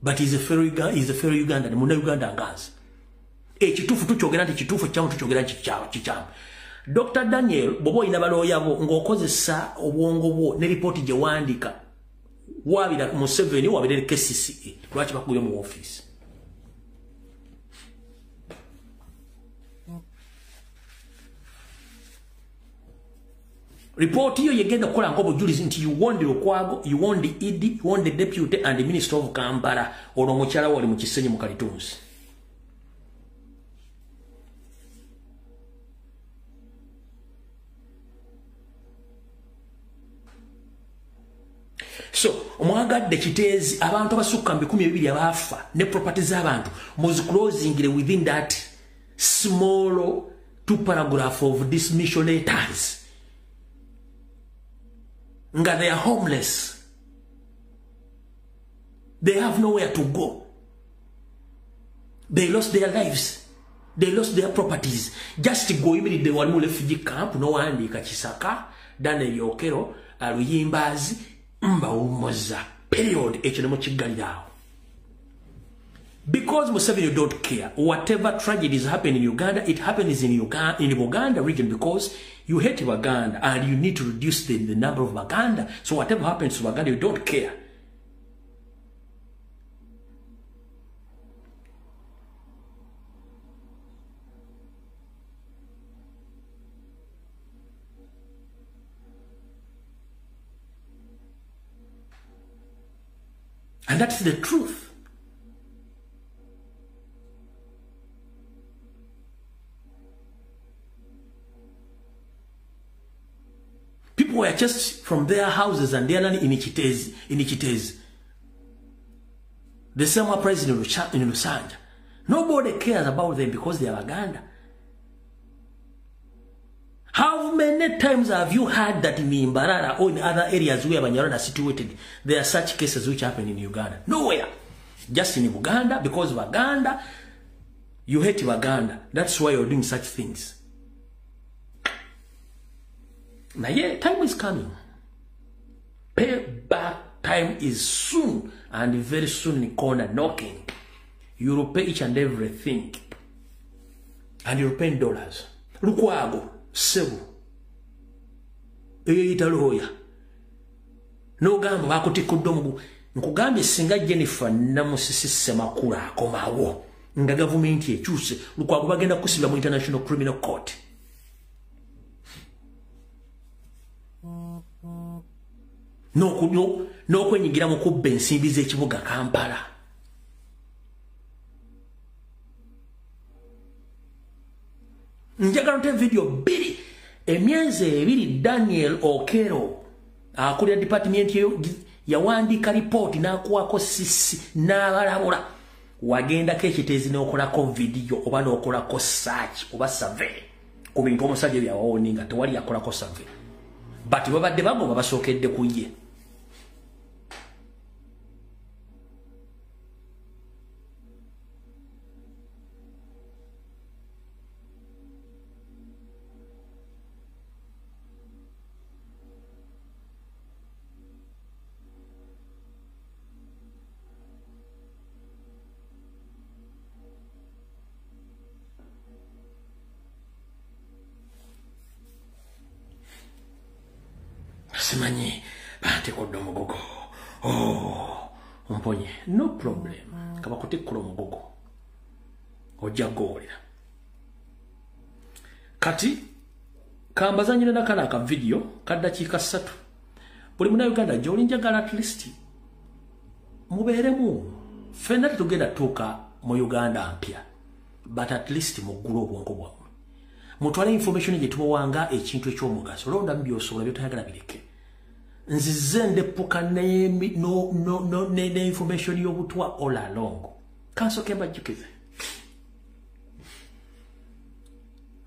But he's a fellow Uganda, ne muna Uganda ngazi. Ekitufu tukyogera nti kitufu kyamu tukyogera kikyamu. Dr. Daniel bobo ina baloya bo ng'okozesa obwongo bwo ne report gye wandika. Wabira Museveni wabira KCCA. Lwaki bakuye mu office? Report hiyo yegenda kukola ngobo julizi nti you want the Okwago, you want the ED, you want the Deputy and the Minister of Kampala. Ono mukyala wali mu Kisenyi mu Kalitunsi. So, omwagadde Kitezi abantu abasukka 12 abafa ne properties z'abantu was closing within that small 2 paragraph of dismission letters. Nga they are homeless. They have nowhere to go. They lost their lives. They lost their properties. Just to go immediately they were in refugee camp. No one in Kachisaka, Daniel Okero, Aluyimbazi, Mbaumoza. Period. Because Museveni don't care. Whatever tragedy is happening in Uganda, it happens in Uganda region because you hate Uganda and you need to reduce the number of Uganda. So whatever happens to Uganda, you don't care. And that's the truth. People were just from their houses and they are in Kitezi. The same president in Lusanja. Nobody cares about them because they are Uganda. How many times have you heard that in Mbarara or in other areas where Banyarwanda are situated, there are such cases which happen in Uganda? Nowhere. Just in Uganda, because of Uganda, you hate Uganda. That's why you're doing such things. Now, yeah, time is coming. Payback time is soon, and very soon in corner knocking. You will pay each and everything. And you'll pay dollars. Lukwago, Sebu. Italoya. No gamba bakutikudomu. Nkugambye singa Jennifer namusisi semakula akomawo. Nga government ekyuse Lukwago bagenda kusibira mu International Criminal Court. No kwenyigira mu kubba ensimbi z'ekibuga Kampala. Njagala nte video 2 emyezi 2 Daniel Okero akulira department yawandika report n'akuwako sisi n'abalabula wagenda Kitezi n'okolako video oba n'okolako search oba survey ku bintu omusajja byawoninga tewali yakolako survey but babadde bagomba basookedde ku ye. simanyi bantekodde omugogo omponye no problem kaba kutikula omugogo ojja gwowulira kati kambazanyira nakala aka video kaddakiika 3 buli munnayuganda gy'oli njagala at least mubeeremu ffenna tetugenda tuuka mu Uganda mpya but at least muggula obwongo bwammwe mutwale information gye tubawanga ekintu ekyomugaso londamu by'osobola by'otayagala bireke nzize ndeppuka ne information y'obutwa all along kansoke mbajjukize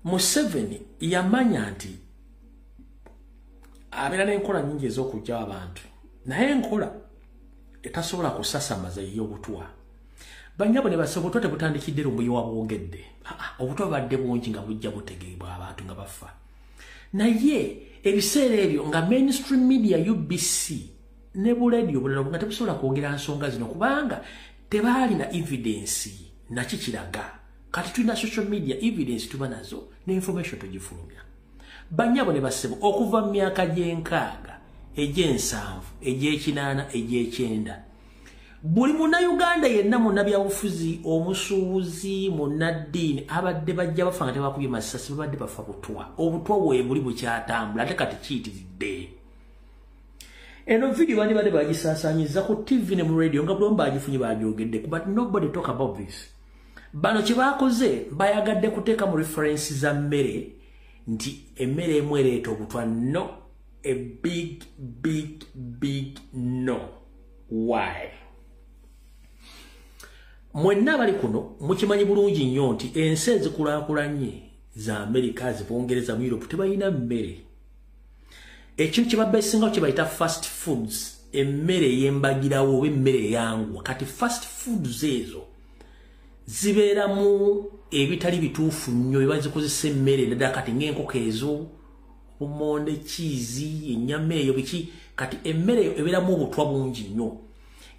Museveni yamanya nti abeera n'enkola nnyingi ez'okugyawo abantu naye enkola etasobola kusasamaza y'obutwa banyabo ne basa obutwa tebutandikidde lumbuyo wabwogedde obutwa badde bungi nga bujja butegeebwa abantu nga bafa naye ebiseera ebyo nga mainstream media UBC ne buradio bulala nga tebusobola kwogera nsonga zino kubanga tebaalina evidence nakikiraga kati tulina social media evidence tuba nazo ne information tugifulumya banyabo ne basebo okuva mu myaka gy'enkaaga egy'ensanvu egy'ekinaana egy'ekyenda buli munnayuganda yenna munnabyabufuzi omusuubuzi munnaddiini abadde bajja bafa nga tebakubye masasi babadde bafa butwa obutwa bwe buli bukyatambula ate kati kiyitiridde eno video bandi badde bagisaasaanyiza ku TV ne mu radio nga buli omu bagifunye bagyogedde but nobody talk about this bano kye baakoze bayagadde kuteeka mu referensi za mmere nti emmere emu ereeta obutwa no a big no why mwenna bali kuno mukimanyi bulungi nnyo nti ensi ezikulaakulanye za Amerika zibongereza mu Europe tebalina mmere ekintu kye babesingawo kye bayita fast foods emmere ey'embagirawo oba emmere eyangwa kati fast foods ezo zibeeramu ebitali bituufu nnyo ebazikozesa emmere ddala kati ng'enkoko ezo obumonde kiizi ennyama eyo biki kati emmere eyo ebeeramu obutwa bungi nnyo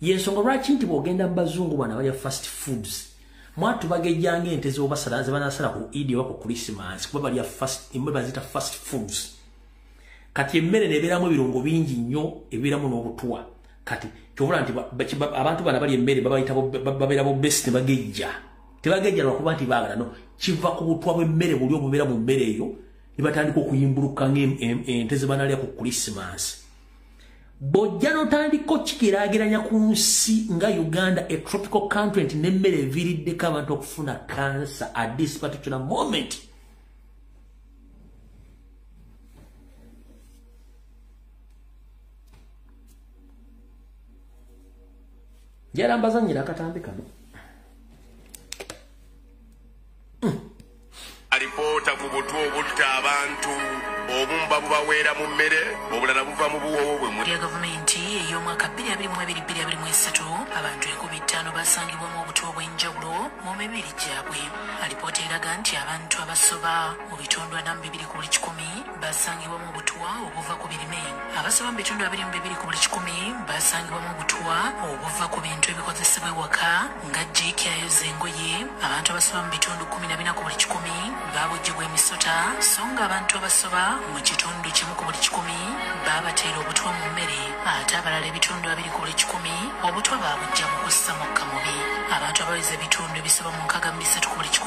yensonga lwaki nti bw'ogenda mu bazungu bana balya fast foods mwatu bagejjanga ente z'obasala ze banasala ku Eid oba ku Christmas kuba balya emmere bazita fast foods kati emmere nebeeramu ebirungo bingi nnyo ebeeramu n'obutwa kati kyobula nti abantu bana bali emmere babeera bo best tebagejja lwakuba nti baagala no kiva ku butwa bw'emmere buli obubeera mu mmere eyo ne batandika okuyimbuluka ng'ente ze banalya ku Christmas bojja notandika okikiraageranya ku nsi nga Uganda a tropical country nti n'emmere eviiriddeko abantu okufuna cancer at this particular moment njala mbazanyira akatambi kano alipoota ku butwa obutta abantu obumba bubaweera mu mmere obulala buva mu buwowo bwe mu gavumenti ey'omwaka 2022-2023 abantu 15 basangibwa mu butwa obw'enjawulo mu mibiri gyabwe alipoota eraga nti abantu abasoba mu bitundu 2 basangibwa mu butwa obuva ku birime abasoba mu bitundu 2 basangibwa mu butwa obuva ku bintu ebikozesebwa ewaka nga jjikyayo z'engoye abantu abasoba mu bitundu 14 babujjibwa emisota so nga abantu abasoba mu kitundu kimu ku buli 10 babateera obutwa mu mmere ate abalala ebitundu 2 ku buli 10 obutwa babujja mu kussa mukka mubi abantu abaweza ebitundu ebisoba mu 63 ku buli 10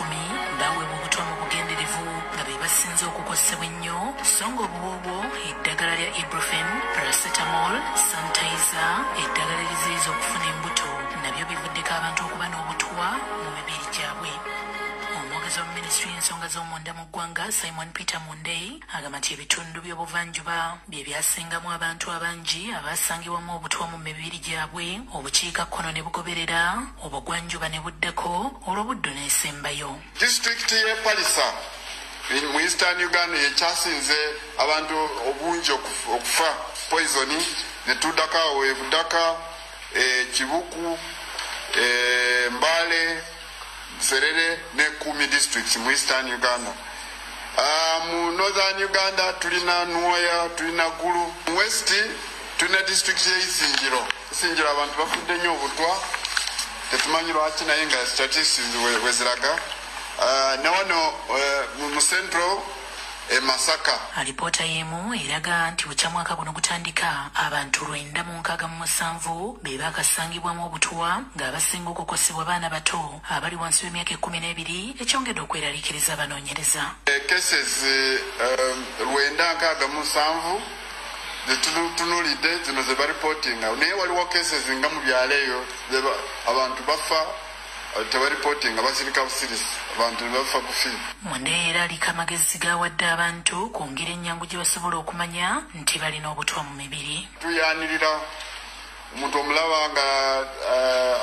baweebwa obutwa mu bugenderevu nga be basinze okukosebwa ennyo so nga obuwoobwo eddagala lya ibuprofen paracetamol sanitizer eddagala eriziyiza okufuna embuto nabyo bivuddeko abantu okuba n'obutwa mu mibiri gyabwe omwogezi wa minisitule y'ensonga z'omunda mu ggwanga Simon Peter Mundey agamba nti ebitundu by'obuvanjuba bye byasingamu abantu abangi abasangibwamu obutwa mu mibiri gyabwe obukiikakkono ne bugoberera obugwanjuba ne buddako olw'obuddo n'esembayo disitulikiti y'e Palisa mu Eastern Uganda yekyasinze abantu obungi okufa poisoni ne tuddako awo ebudaka Kibuku Mbale Serere ne Kumi districts mu Eastern Uganda. Mu Northern Uganda tulina Nwoya, tulina Gulu. Mu West tulina district y'Isinjiro. Isinjiro abantu bafudde nnyo obutwa. Tetumanyi lwaki naye nga statistics weziraga. Ne wano mu Central e Masaka. Alipoota y'emu eraga nti bukya mwaka guno gutandika abantu 967 be baakasangibwamu obutuwa ng'abasinga okukosebwa baana bato abali wansi w'emyaka 12 ekyongedde okweraliikiriza abanoonyereza. Cases 967 zetunulidde zino ze baripotinga naye waliwo cases nga mu byalo eyo abantu bafa tebaripotinga basirika busirisi abantu bafa bufiibu. Mwende era aliko amagezi gawadde abantu ku ngeri ennyangu gye basobola okumanya nti balina obutuwa mu mibiri. Tuyanirira omuntu omulaba nga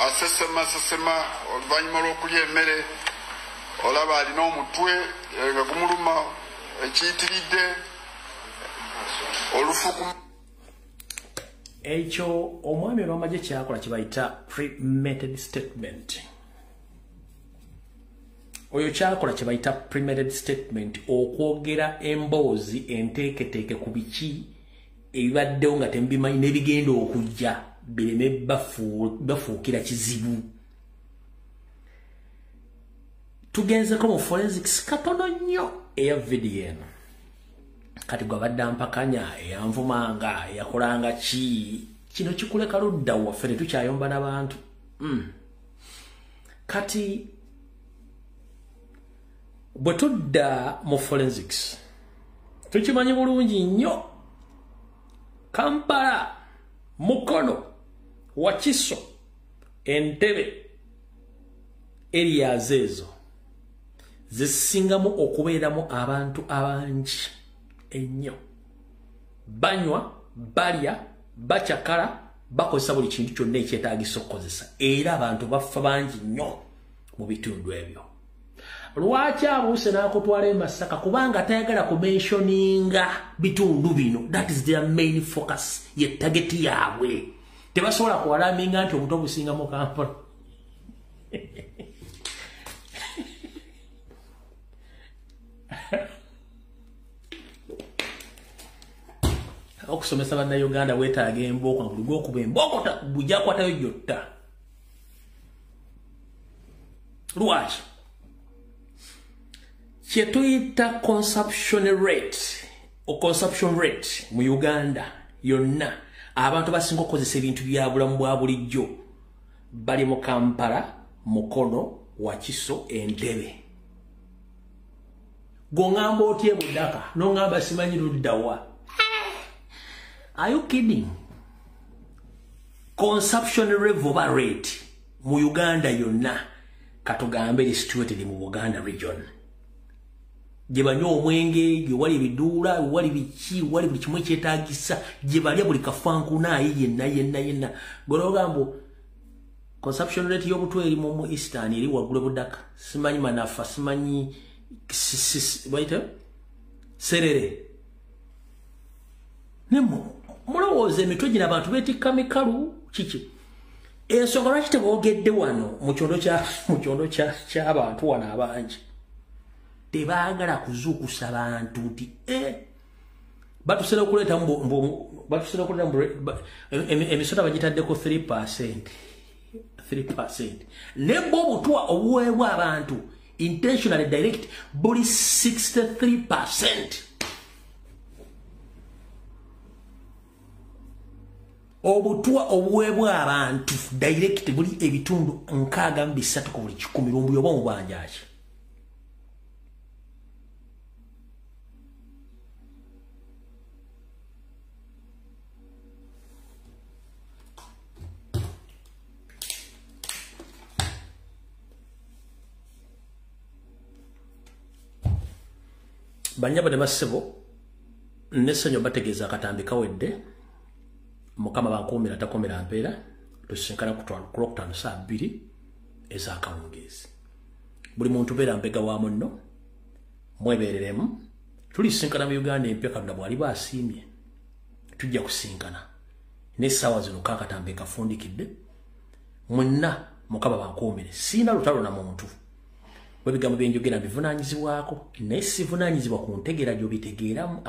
asesema oluvannyuma lw'okulya emmere olaba alina omutwe nga gumuluma ekiyitiridde olufuku. Ekyo omwami olw'amagye kyakola kye bayita premeditated statement. Oyo kyakola kye bayita premeditated statement, okwogera emboozi enteeketeeke ku biki ebibaddewo nga tembimanyi n'ebigenda okujja bireme bafuukira kizibu. Tugenzeko mu forensics katono nnyo eya vidiyo eno. Kati gwe abadde ampakanya eyanvumanga eyakolanga ki kino kikuleka ludda waffe tetukyayomba n'abantu. Kati bwe tudda mu forensics tukimanyi bulungi nnyo. Kampala, Mukono, Wakiso, Entebbe areas ezo zisingamu okubeeramu abantu abangi ennyo. Banywa, balya, bakyakala, bakozesa buli kintu kyonna ekyetaagisa okukozesa, era abantu bafa bangi nnyo mu bitundu ebyo. Lwaki abuuse n'akutwala e Masaka? Kubanga tayagala kumentioninga bitundu bino. That is their main focus, ye target yaabwe. Tebasobola kuwalaminga nti obuto businga mu Kampala. Okusomesa bannayuganda weetaaga embooko nga buli gw'okuba embooko bujja kwatayo gyotta. Lwaki? Kyetuyita consumption rate mu Uganda yonna abantu basinga okukozesa ebintu bya bulamu bwa bulijjo bali mu Kampala, Mukono, Wakiso, Entebbe. Gongamba otye budaka nongamba simanyi luddawa. Are you kidding? Consumption rate mu Uganda yonna katugambe situated mu Buganda region. Gye banywa omwenge, gye wali ebiduula, wali biki, wali buli kimu ekyetaagisa, gye balya buli kafankuna yenna. Bw'ologamba consumption rate y'obutwa eri mu Eastern eri waggulu budaka. Simanyi Manafa, simanyi Serere. Mulowooza emitwe gino abantu beetikka mikalu kiki? Ensonga lwaki teboogedde wano mu kyondo ky'abantu wano abangi? Tebaagala kuzuukusa bantu nti batusera okuleeta emisota bagitaddeko 3%. Nebo obutwa obuweebwa abantu intentionally direct buli 63%. Obutwa obuweebwa abantu direct buli ebitundu 63 ku buli 100 lumbuyo oba mubanja ki. Banyaba de basebo nessanyo bategeeza akatambi kawedde mukama bankuumira takomera mpeera tusinkana ku Lwokutaano saa 2 ez'akawungeezi. Buli muntu beera mbega wa munno mwebeereremu. Tulisinkana mu Uganda empya Katonda bw'ali baasiimye tujja kusinkana n'essaawa zino kaakatambi kafundikidde mwenna mukama bankuumire. Siina lutalo na muntu webigambo byenjogera bivunaanyizibwako naye sivunaanyizibwa ku ntegeera gy'obitegeeramu.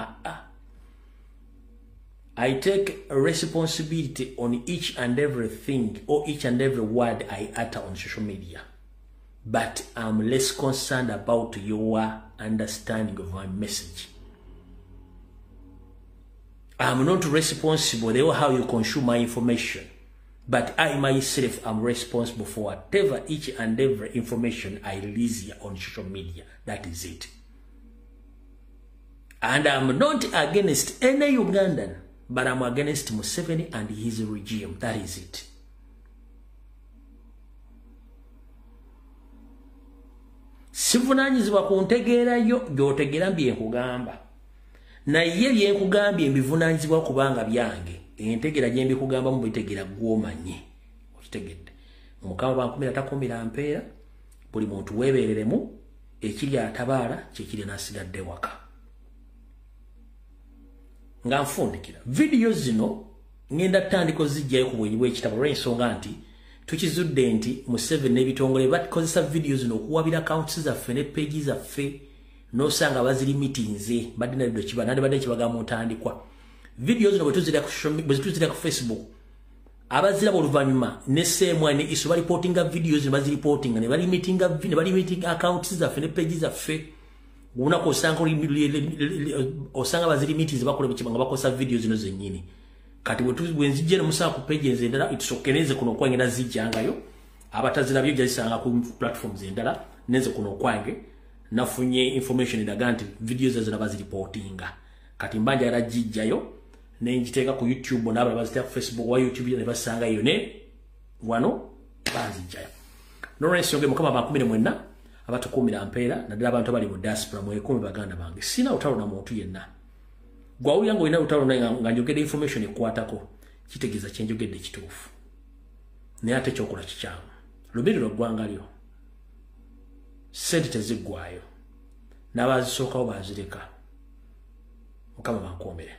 I take a responsibility on each and everything or each and every word I utter on social media, but I'm less concerned about your understanding of my message. I'm not responsible for how you consume my information. But I myself am responsible for whatever each and every information I release here on social media. That is it. And I'm not against any Ugandan, but I'm against Museveni and his regime. That is it. Sivunanyizibwa kuntegeerayo gy'otegeera byenkugamba. Naye byenkugambye mbivunanyizibwa kubanga byange. Entegera gye mbikugamba mu bitegera gw'omanye. Okitegedde. Mukama bankumira takumira mpeera. Buli muntu weebereremu ekiri atabaala kyekiri n'asigadde waka. Nga nfundikira. Video zino ngenda tandiko zijjayo ku bwenyi bw'ekitabo olw'ensonga nti tukizudde nti Museveni n'ebitongole bakozesa video zino okuwabira accounts zaffe ne page zaffe n'osanga baziri meetings badde na biddo kiba nandi badde kibaga mu ntandikwa. Video zino bwe ku Facebook abazira oluvannyuma ne semwa ne iso bali reportinga videos ne baziri reportinga ne bali meeting accounts zaffe ne page zaffe. Unako osanga baziri meetings bakola bikibanga bakosa videos zino zennyini. Kati bwenzijje ne musa ku pages endala itusokeneze kuno kwange nazijjangayo abatazira byo jalisanga ku platforms endala neze kuno kwange nafunye information ndaga nti videos zazina baziri reportinga. Kati mbanja yarajijjayo nenjiteeka ku YouTube n'abala bazita ku Facebook wa YouTube ne basanga iyo ne wano bazijjayo. Lawrence Yonge mukama bakumire mwenna abatukumira mpeera naddala abantu abali mu diaspora mu ekumi baganda bange sina utalo na muntu yenna. Gwa uyango ina utalo na nga njogedde information ekwatako kitegeza kyenjogedde kituufu. Ne ate kyokola kikyamu. Lubiri lw'eggwanga lyo. Sente teziggwayo. N'abazisookawo bazireka. Mukama bankuomere.